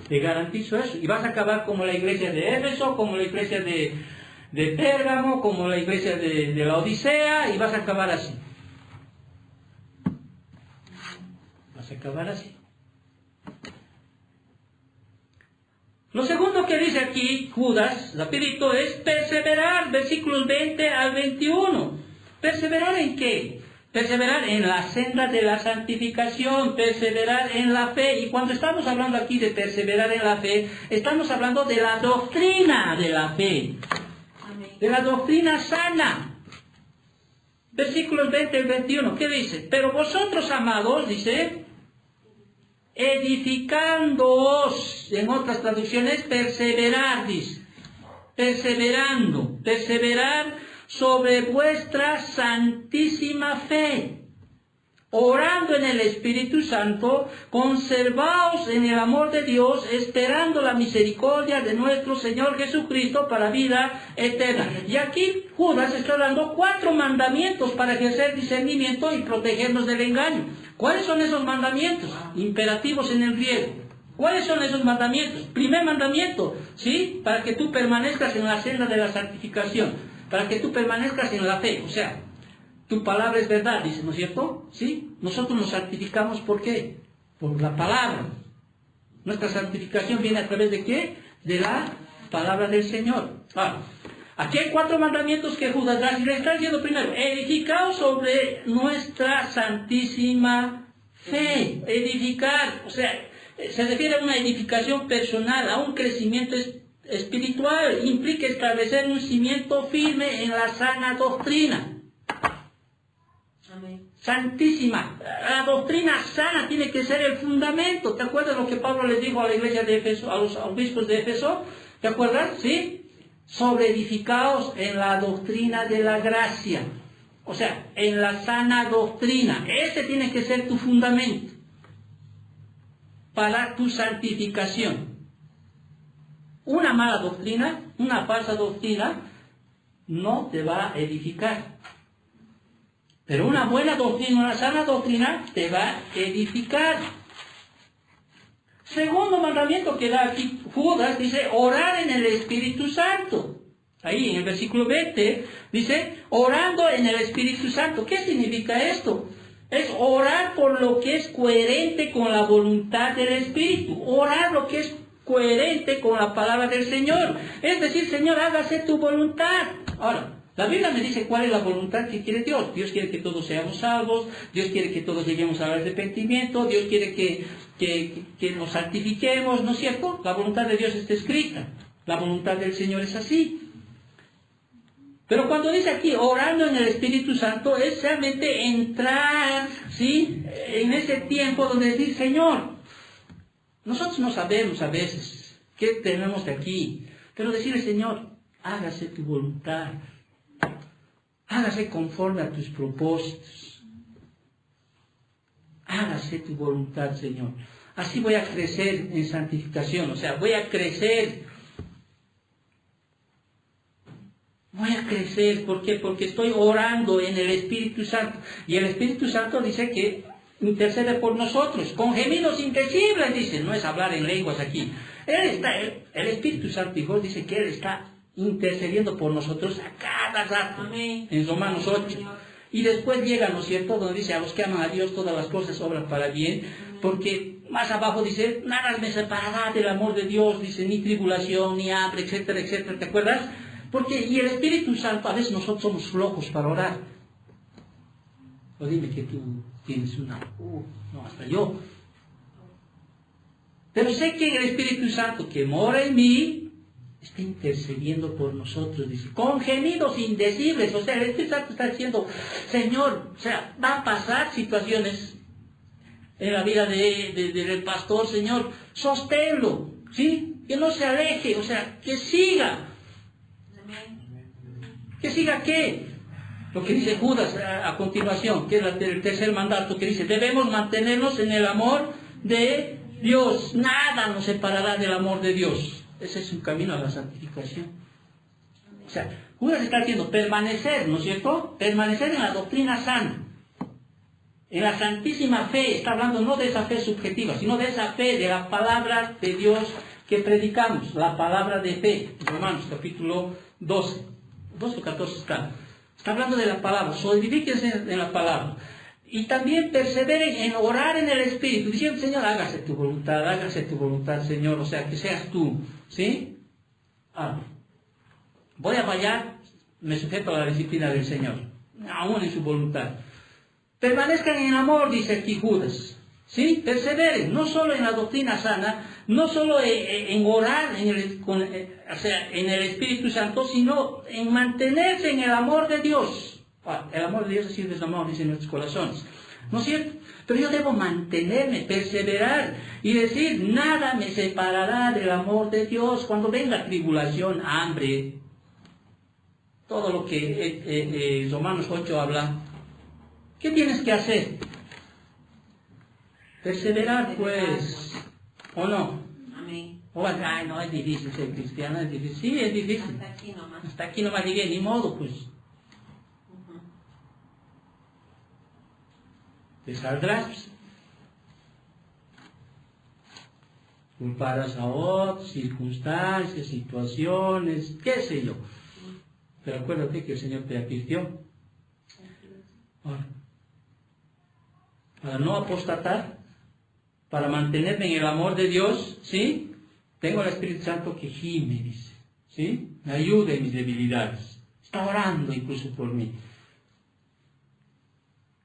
te garantizo eso. Y vas a acabar como la iglesia de Éfeso, como la iglesia de Pérgamo, como la iglesia de la Odisea, y vas a acabar así. Vas a acabar así. Lo segundo que dice aquí Judas, rapidito, es perseverar, versículos 20 al 21. ¿Perseverar en qué? Perseverar en la senda de la santificación, perseverar en la fe. Y cuando estamos hablando aquí de perseverar en la fe, estamos hablando de la doctrina de la fe. Amén. De la doctrina sana. Versículos 20 al 21, ¿qué dice? Pero vosotros, amados, dice, edificándoos, en otras traducciones, perseverar, dice, perseverando, perseverar sobre vuestra santísima fe, orando en el Espíritu Santo, conservaos en el amor de Dios, esperando la misericordia de nuestro Señor Jesucristo para vida eterna. Y aquí Judas está dando 4 mandamientos para ejercer discernimiento y protegernos del engaño. ¿Cuáles son esos mandamientos? Imperativos en el griego. ¿Cuáles son esos mandamientos? Primer mandamiento, ¿sí? Para que tú permanezcas en la senda de la santificación, para que tú permanezcas en la fe, o sea, tu palabra es verdad, dice, ¿no es cierto? ¿Sí? Nosotros nos santificamos, ¿por qué? Por la palabra. Nuestra santificación viene a través de ¿qué? De la palabra del Señor. Ahora, aquí hay 4 mandamientos que Judas da. Y le está diciendo primero, edificaos sobre nuestra santísima fe. Edificar, o sea, se refiere a una edificación personal, a un crecimiento espiritual. Implica establecer un cimiento firme en la sana doctrina. Amén. Santísima. La doctrina sana tiene que ser el fundamento. ¿Te acuerdas lo que Pablo les dijo a la iglesia de Éfeso, a los obispos de Éfeso? ¿Te acuerdas? ¿Sí? Sobre edificaos en la doctrina de la gracia. O sea, en la sana doctrina. Ese tiene que ser tu fundamento para tu santificación. Una mala doctrina, una falsa doctrina, no te va a edificar. Pero una buena doctrina, una sana doctrina, te va a edificar. Segundo mandamiento que da aquí Judas, dice, orar en el Espíritu Santo. Ahí en el versículo 20, dice, orando en el Espíritu Santo. ¿Qué significa esto? Es orar por lo que es coherente con la voluntad del Espíritu. Orar lo que es coherente con la palabra del Señor. Es decir, Señor, hágase tu voluntad. Ahora, la Biblia me dice cuál es la voluntad que quiere Dios. Dios quiere que todos seamos salvos, Dios quiere que todos lleguemos al arrepentimiento, Dios quiere que nos santifiquemos, ¿no es cierto? La voluntad de Dios está escrita, la voluntad del Señor es así. Pero cuando dice aquí, orando en el Espíritu Santo, es realmente entrar, ¿sí?, en ese tiempo donde decir, Señor, nosotros no sabemos a veces qué tenemos de aquí, pero decirle, Señor, hágase tu voluntad. Hágase conforme a tus propósitos. Hágase tu voluntad, Señor. Así voy a crecer en santificación. O sea, voy a crecer. ¿Por qué? Porque estoy orando en el Espíritu Santo. Y el Espíritu Santo dice que intercede por nosotros. Con gemidos indecibles, dice. No es hablar en lenguas aquí. El Espíritu Santo, hijo, dice que Él está intercediendo por nosotros a cada rato. Amén. En Romanos 8. Y después llega, ¿no es cierto?, donde dice, a los que aman a Dios todas las cosas obran para bien, porque más abajo dice, nada me separará del amor de Dios, dice, ni tribulación, ni hambre, etcétera, etcétera, ¿te acuerdas? Porque, y el Espíritu Santo, a veces nosotros somos flojos para orar. O dime que tú tienes una, no, hasta yo. Pero sé que el Espíritu Santo que mora en mí, está intercediendo por nosotros, dice, con gemidos indecibles. O sea, el Espíritu Santo está diciendo, Señor, o sea, va a pasar situaciones en la vida del pastor, Señor, sosténlo, ¿sí? Que no se aleje, o sea, que siga. ¿Que siga qué? Lo que dice Judas a continuación, que es el tercer mandato, que dice, debemos mantenernos en el amor de Dios. Nada nos separará del amor de Dios. Ese es un camino a la santificación. O sea, Judas está diciendo permanecer, ¿no es cierto? Permanecer en la doctrina sana, en la santísima fe. Está hablando no de esa fe subjetiva, sino de esa fe, de la palabra de Dios que predicamos, la palabra de fe. Romanos capítulo 12 o 14 está hablando de la palabra. Solidifíquense en la palabra. Y también perseveren en orar en el Espíritu, diciendo, Señor, hágase tu voluntad, Señor, o sea, que seas tú, ¿sí? Voy a fallar, me sujeto a la disciplina del Señor, aún en su voluntad. Permanezcan en amor, dice aquí Judas, ¿sí? Perseveren, no solo en la doctrina sana, no solo en orar en el Espíritu Santo, sino en mantenerse en el amor de Dios. El amor de Dios ha sido derramado en nuestros corazones, ¿no es cierto? Pero yo debo mantenerme, perseverar y decir, nada me separará del amor de Dios. Cuando venga tribulación, hambre, todo lo que Romanos 8 habla, ¿qué tienes que hacer? Perseverar, pues, ¿o no? Amén. O ay, no, es difícil ser cristiano, es difícil. Sí, es difícil. Hasta aquí nomás. Hasta aquí nomás llegué, ni modo, pues. Ujú. Te saldrás. Culparás a otros, circunstancias, situaciones, qué sé yo. Pero acuérdate que el Señor te advirtió. Ahora, para no apostatar, para mantenerme en el amor de Dios, ¿sí? Tengo al Espíritu Santo que gime, dice, ¿sí? Me ayuda en mis debilidades. Está orando incluso por mí.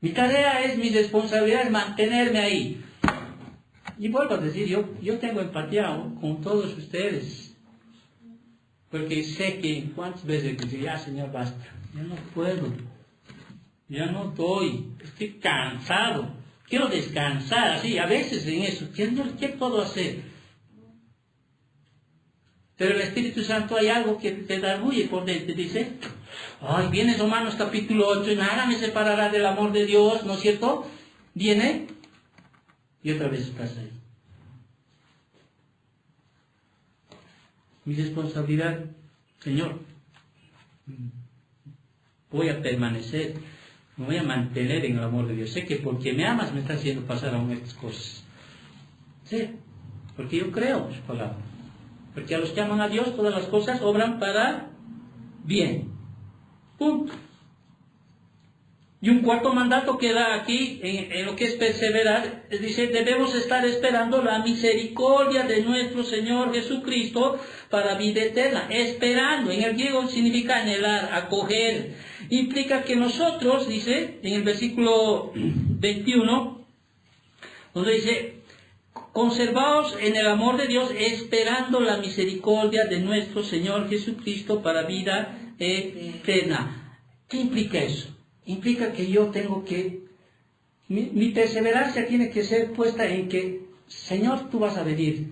Mi tarea es, mi responsabilidad es mantenerme ahí. Y vuelvo a decir, yo tengo empatía con todos ustedes. Porque sé que cuántas veces que digo, ya Señor, basta. Ya no puedo. Ya no doy. Estoy cansado. Quiero descansar, así, a veces en eso. Señor, ¿qué puedo hacer? Pero el Espíritu Santo hay algo que te darguye por dentro. Dice, ay, viene Romanos capítulo 8, nada me separará del amor de Dios, ¿no es cierto? Viene y otra vez estás ahí. Mi responsabilidad, Señor, voy a permanecer, me voy a mantener en el amor de Dios. Sé que porque me amas me está haciendo pasar aún estas cosas. Sí, porque yo creo en su palabra. Porque a los que aman a Dios todas las cosas obran para bien. Punto. Y un cuarto mandato que da aquí, en lo que es perseverar, dice, debemos estar esperando la misericordia de nuestro Señor Jesucristo para vida eterna. Esperando, en el griego significa anhelar, acoger. Implica que nosotros, dice, en el versículo 21, donde dice, conservaos en el amor de Dios, esperando la misericordia de nuestro Señor Jesucristo para vida eterna. ¿Qué implica eso? Implica que yo tengo que, mi perseverancia tiene que ser puesta en que, Señor, tú vas a venir.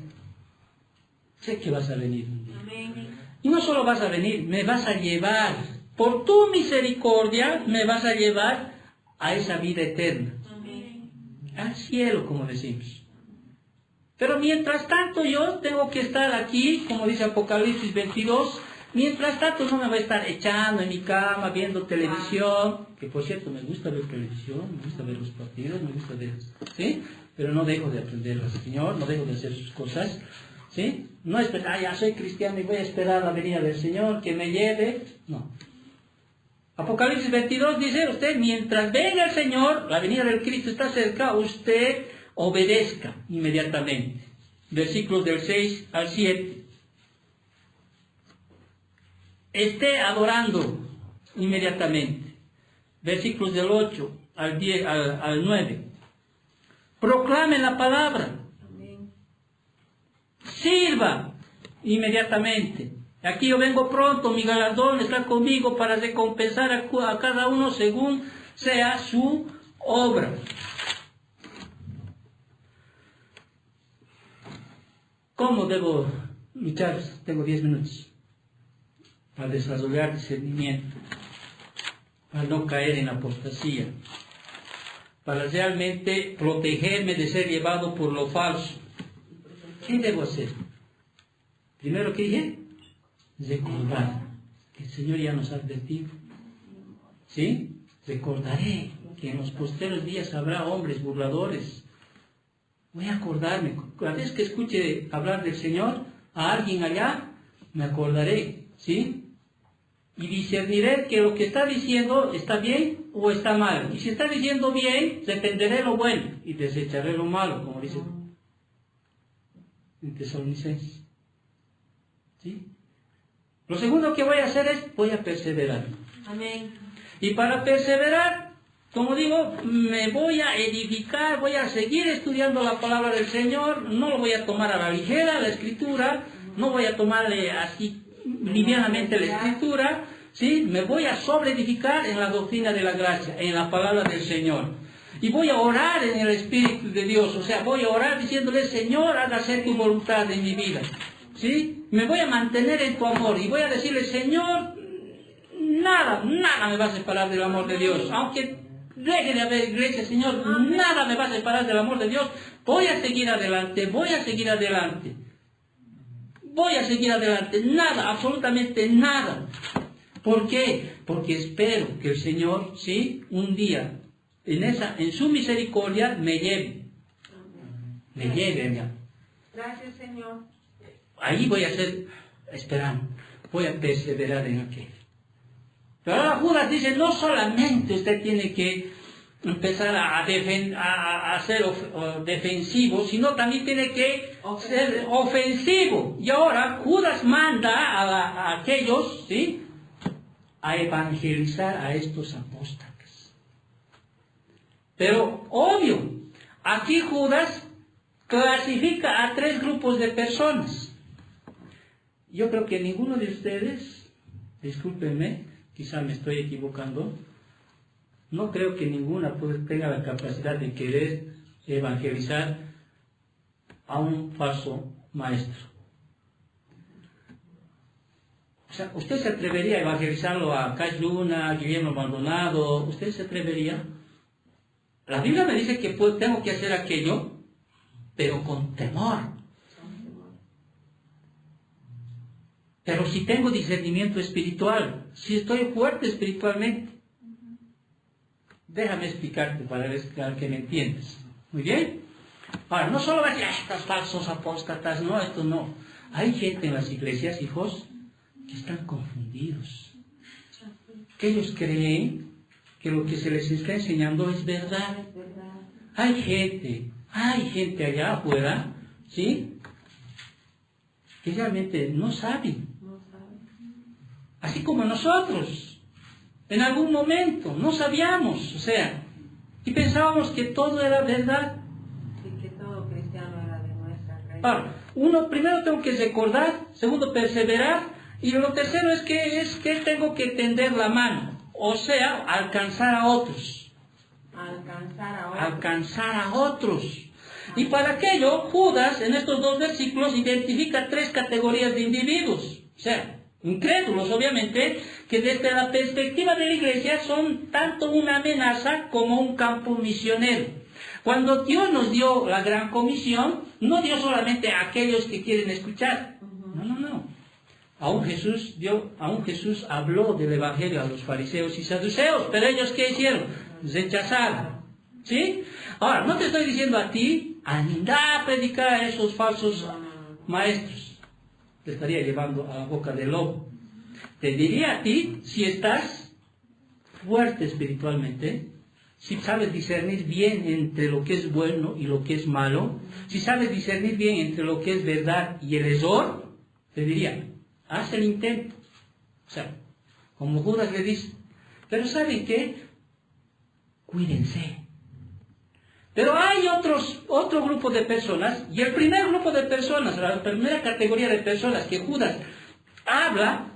Sé que vas a venir un día. Amén. Y no solo vas a venir, me vas a llevar, por tu misericordia, me vas a llevar a esa vida eterna. Amén. Al cielo, como decimos. Pero mientras tanto yo tengo que estar aquí, como dice Apocalipsis 22, mientras tanto no me voy a estar echando en mi cama, viendo televisión, que por cierto me gusta ver televisión, me gusta ver los partidos, me gusta ver, ¿sí? Pero no dejo de aprender al Señor, no dejo de hacer sus cosas, ¿sí? No esperar, ya soy cristiano y voy a esperar la venida del Señor, que me lleve, no. Apocalipsis 22 dice, usted mientras venga el Señor, la venida del Cristo está cerca, usted obedezca inmediatamente. Versículos del 6 al 7. Esté adorando inmediatamente. Versículos del 8 al 10, al 9. Proclame la palabra. Amén. Sirva inmediatamente. Aquí yo vengo pronto, mi galardón está conmigo para recompensar a cada uno según sea su obra. ¿Cómo debo luchar? Tengo 10 minutos. Para desarrollar discernimiento, para no caer en apostasía, para realmente protegerme de ser llevado por lo falso. ¿Qué debo hacer? Primero que dije, recordar que el Señor ya nos ha advertido. ¿Sí? Recordaré que en los posteros días habrá hombres burladores. Voy a acordarme, cada vez que escuche hablar del Señor a alguien allá, me acordaré, ¿sí? Y discerniré que lo que está diciendo está bien o está mal. Y si está diciendo bien, defenderé lo bueno y desecharé lo malo, como dice en Tesalonicenses. ¿Sí? Lo segundo que voy a hacer es, voy a perseverar. Amén. Y para perseverar, como digo, me voy a edificar, voy a seguir estudiando la palabra del Señor, no lo voy a tomar a la ligera, la Escritura, no voy a tomarle así livianamente la Escritura, ¿sí? Me voy a sobreedificar en la doctrina de la gracia, en la palabra del Señor. y voy a orar en el Espíritu de Dios. O sea, voy a orar diciéndole, Señor, hágase tu voluntad en mi vida. ¿Sí? Me voy a mantener en tu amor y voy a decirle, Señor, nada me va a separar del amor de Dios. Aunque deje de haber iglesia, Señor, nada me va a separar del amor de Dios. Voy a seguir adelante, voy a seguir adelante. Voy a seguir adelante, nada, absolutamente nada. ¿Por qué? Porque espero que el Señor, sí, un día, en su misericordia, me lleve. Me lleve allá. Gracias, Señor. Ahí voy a ser esperando, voy a perseverar en aquello. Pero ahora Judas dice, no solamente usted tiene que empezar a ser defensivo, sino también tiene que ser ofensivo. Y ahora Judas manda a aquellos, ¿sí?, a evangelizar a estos apóstatas. Pero obvio, aquí Judas clasifica a 3 grupos de personas. Yo creo que ninguno de ustedes, discúlpenme, quizá me estoy equivocando, no creo que ninguna tenga la capacidad de querer evangelizar a un falso maestro. O sea, ¿usted se atrevería a evangelizarlo a Cash Luna, a Guillermo Maldonado? ¿Usted se atrevería? La Biblia me dice que tengo que hacer aquello, pero con temor. Pero si tengo discernimiento espiritual, si estoy fuerte espiritualmente, déjame explicarte para que me entiendas. Muy bien. Ahora, no solo vas a decir, estos falsos apóstatas, no, esto no. Hay gente en las iglesias, hijos, que están confundidos. Que ellos creen que lo que se les está enseñando es verdad. Hay gente allá afuera, ¿sí?, que realmente no saben. Así como nosotros, en algún momento, no sabíamos, o sea, y pensábamos que todo era verdad. Y que todo cristiano era de nuestra raíz. Ahora, primero tengo que recordar, segundo perseverar, y lo tercero es que tengo que tender la mano, o sea, alcanzar a otros. Alcanzar a otros. Y para aquello, Judas, en estos 2 versículos, identifica 3 categorías de individuos. O sea, incrédulos, obviamente, que desde la perspectiva de la iglesia son tanto una amenaza como un campo misionero. Cuando Dios nos dio la gran comisión, no dio solamente a aquellos que quieren escuchar. No. Aún Jesús habló del evangelio a los fariseos y saduceos, pero ellos ¿qué hicieron? Rechazaron. ¿Sí? Ahora, no te estoy diciendo a ti, anda a predicar a esos falsos maestros. Te estaría llevando a la boca del lobo. Te diría a ti, si estás fuerte espiritualmente, si sabes discernir bien entre lo que es bueno y lo que es malo, si sabes discernir bien entre lo que es verdad y el error, te diría, haz el intento. O sea, como Judas le dice, pero ¿saben qué? Cuídense. Pero hay otro grupo de personas, y el primer grupo de personas, la primera categoría de personas que Judas habla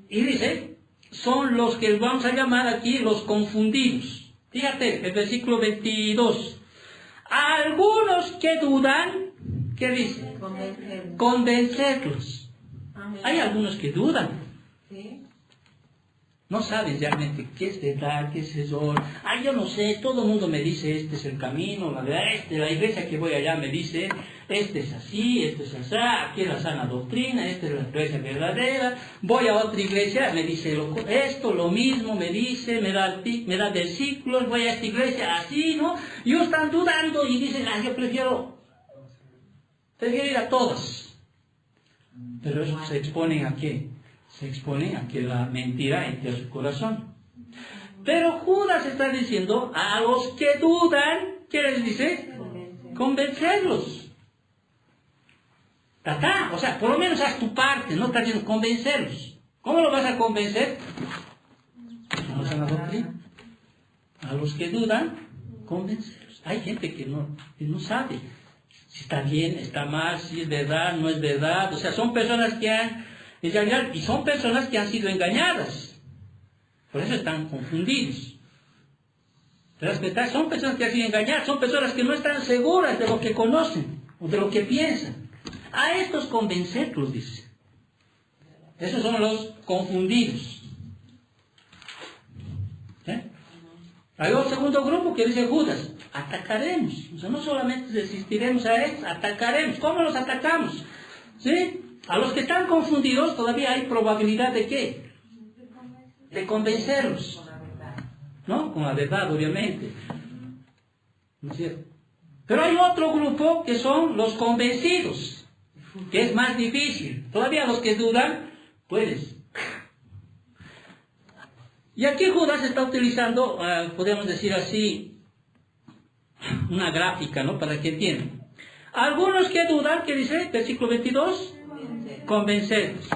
y dice, son los que vamos a llamar aquí los confundidos. Fíjate, el versículo 22. Algunos que dudan, ¿qué dice? Convencerlos. Hay algunos que dudan. ¿Sí? No saben realmente qué es verdad, qué es error. Yo no sé, todo el mundo me dice, este es el camino, la iglesia que voy allá me dice, este es así, este es así, aquí es la sana doctrina, esta es la iglesia verdadera. Voy a otra iglesia, me dice esto, lo mismo, me dice, me da versículos, voy a esta iglesia así, ¿no? Y ellos están dudando y dicen, yo prefiero ir a todas. Pero eso se exponen a qué? Se exponen a que la mentira entre a su corazón. Pero Judas está diciendo a los que dudan, ¿qué les dice? Convencerlos. O sea, por lo menos haz tu parte, no estás diciendo convencerlos. ¿Cómo lo vas a convencer? Vamos a la doctrina. A los que dudan, convencerlos. Hay gente que no sabe si está bien, está mal, si es verdad, no es verdad. O sea, son personas que han engañado y son personas que han sido engañadas. Por eso están confundidos. ¿Te das cuenta? Son personas que quieren engañar, son personas que no están seguras de lo que conocen o de lo que piensan. A estos convencerlos, dice. Esos son los confundidos. Hay otro segundo grupo que dice Judas, atacaremos. O sea, no solamente resistiremos a ellos, atacaremos. ¿Cómo los atacamos? ¿Sí? A los que están confundidos todavía hay probabilidad de ¿qué? De convencerlos. ¿No? Con la verdad, obviamente. ¿No es cierto? Pero hay otro grupo que son los convencidos, que es más difícil. Todavía los que dudan, puedes. Y aquí Judas está utilizando, podemos decir así, una gráfica, ¿no? Para que entiendan. Algunos que dudan, ¿qué dice? Versículo 22, convencerlos.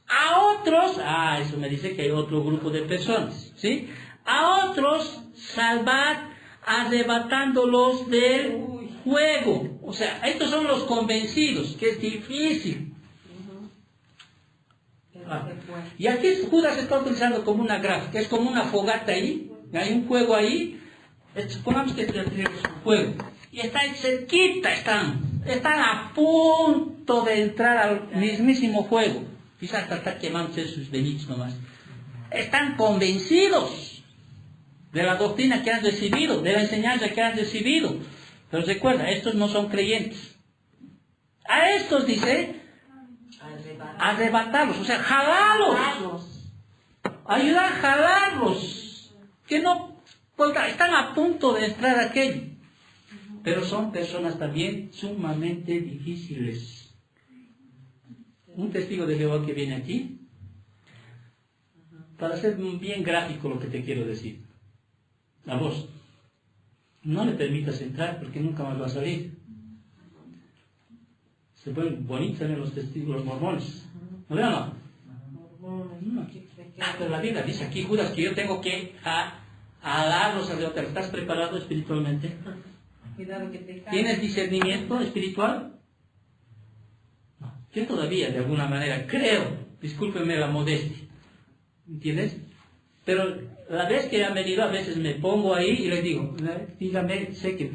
A otros, eso me dice que hay otro grupo de personas, ¿sí? A otros, salvad arrebatándolos del fuego. O sea, estos son los convencidos, que es difícil. Y aquí Judas está utilizando como una gráfica, es como una fogata ahí, hay un fuego ahí, supongamos que tenemos un fuego, y están cerquita, están a punto de entrar al mismísimo fuego, quizás hasta quemándose sus velitos nomás. Están convencidos de la doctrina que han recibido, de la enseñanza que han recibido, pero recuerda, estos no son creyentes. A estos dice, arrebatarlos, o sea, jalarlos, ayudar a jalarlos, que no, están a punto de entrar a aquello, pero son personas también sumamente difíciles. Un testigo de Jehová que viene aquí, para ser bien gráfico lo que te quiero decir, a vos, no le permitas entrar porque nunca más va a salir. Se ponen bonitos también los testigos, los mormones. ¿No veo no? Pero la Biblia dice aquí, Judas, que yo tengo que alarlos a Dios. ¿Estás preparado espiritualmente? ¿Tienes discernimiento espiritual? No. Yo todavía, de alguna manera, creo, discúlpeme la modestia, ¿entiendes? Pero la vez que han venido, a veces me pongo ahí y les digo, dígame, sé que,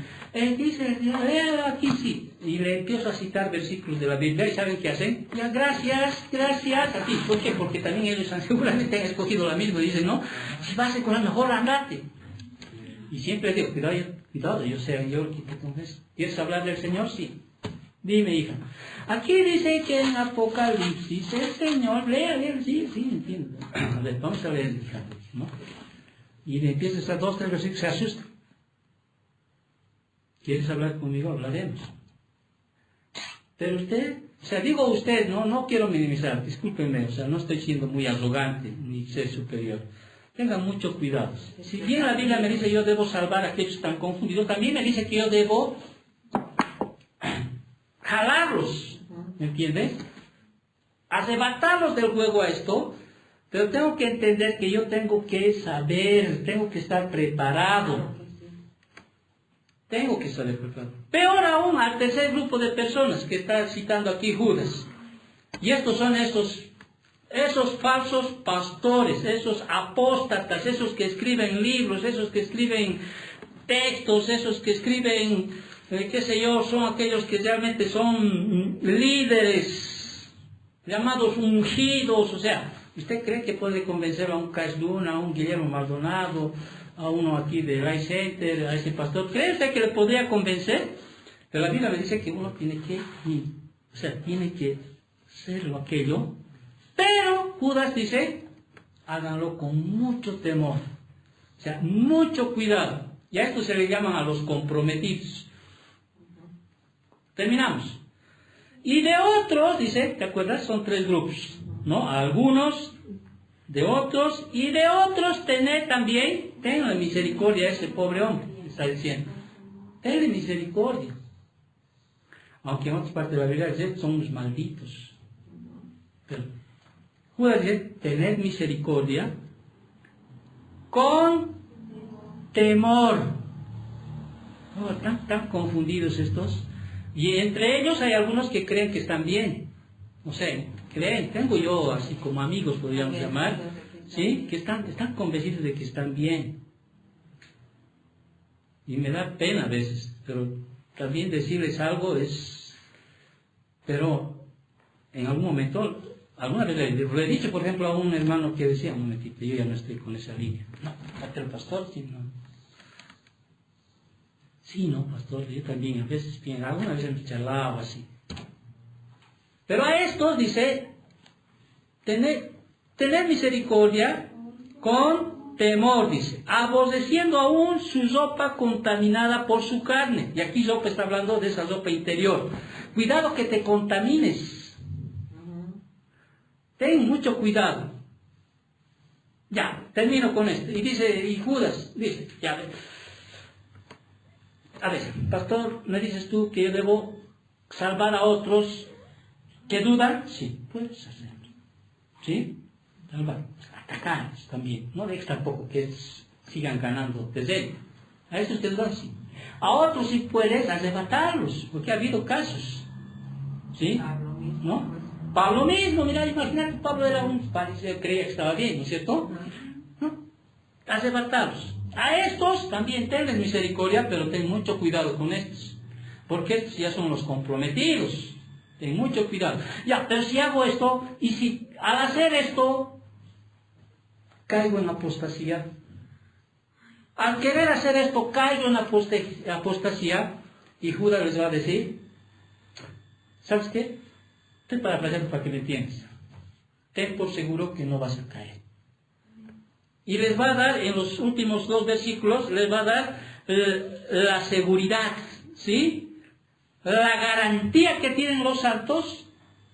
dice, aquí sí, y le empiezo a citar versículos de la Biblia, y ¿saben qué hacen? Ya, gracias a ti. ¿Por qué? Porque también ellos seguramente han escogido la misma, y dicen, no, si vas a con mejor andate. Y siempre digo, cuidado, yo sé, yo ¿quieres hablar del Señor? Sí. Dime, hija. Aquí dice que en Apocalipsis el Señor, lea, sí, entiendo. A ver, vamos a leer, hija, ¿no? Y le empieza a estar 2, 3 versículos, se asusta. ¿Quieres hablar conmigo? Hablaremos. Pero usted, o sea, digo usted, no quiero minimizar, discúlpenme, o sea, no estoy siendo muy arrogante ni ser superior. Tengan mucho cuidado. Si bien la Biblia me dice yo debo salvar a aquellos que están confundidos, también me dice que yo debo jalarlos, ¿me entiendes? Arrebatarlos del juego a esto, pero tengo que entender que yo tengo que saber, tengo que estar preparado. Tengo que saber preparado. Peor aún, al tercer grupo de personas que está citando aquí Judas. Y estos son esos falsos pastores, esos apóstatas, esos que escriben libros, esos que escriben textos, esos que escriben, qué sé yo, son aquellos que realmente son líderes, llamados ungidos. O sea, ¿usted cree que puede convencer a un Cash Luna, a un Guillermo Maldonado, a uno aquí de Life Center, a ese pastor? ¿Cree usted que le podría convencer? Pero la Biblia me dice que uno tiene que serlo aquello. Pero Judas dice, háganlo con mucho temor, o sea, mucho cuidado. Y a esto se le llaman a los comprometidos. Terminamos. Y de otros, dice, ¿te acuerdas? Son 3 grupos, ¿no? Algunos, de otros, y de otros tener también, tenle misericordia a ese pobre hombre, está diciendo. Tenle misericordia. Aunque en otras partes de la Biblia dice, son unos malditos. Pero Judas dice, tener misericordia con temor. Tan confundidos estos. Y entre ellos hay algunos que creen que están bien. O sea, creen, tengo yo así como amigos, podríamos llamar, ¿sí? Que están convencidos de que están bien. Y me da pena a veces, pero también decirles algo es... Pero en algún momento, alguna vez le he dicho, por ejemplo, a un hermano que decía, un momentito, yo ya no estoy con esa línea. No, hasta el pastor, sí, no. Sí, no, pastor, yo también a veces pienso, alguna vez me charlaba así. Pero a estos dice, tener misericordia con temor, dice, aborreciendo aún su ropa contaminada por su carne. Y aquí ropa está hablando de esa ropa interior. Cuidado que te contamines. Ten mucho cuidado. Ya, termino con esto. Y dice, y Judas, dice, ya, a ver, pastor, ¿me dices tú que yo debo salvar a otros que dudan? Sí, puedes hacerlo. ¿Sí? Salvar. Atacar también. No dejes tampoco que sigan ganando terreno. A eso te dan, sí. A otros sí puedes arrebatarlos, porque ha habido casos. ¿Sí? Pablo mismo. ¿No? Pablo mismo, mira, imagínate, Pablo era creía que estaba bien, ¿no es cierto? ¿No? Arrebatarlos. A estos también tenles misericordia, pero ten mucho cuidado con estos, porque estos ya son los comprometidos. Ten mucho cuidado. Ya, pero si hago esto, y si al hacer esto, caigo en apostasía. Al querer hacer esto, caigo en apostasía, y Judas les va a decir, ¿sabes qué? Estoy parafraseando para que me entiendas. Ten por seguro que no vas a caer. Y les va a dar, en los últimos 2 versículos, les va a dar la seguridad, ¿sí? La garantía que tienen los santos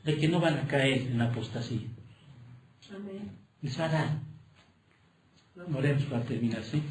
de que no van a caer en la apostasía. Amén. Les va a dar. Oremos para terminar, ¿sí?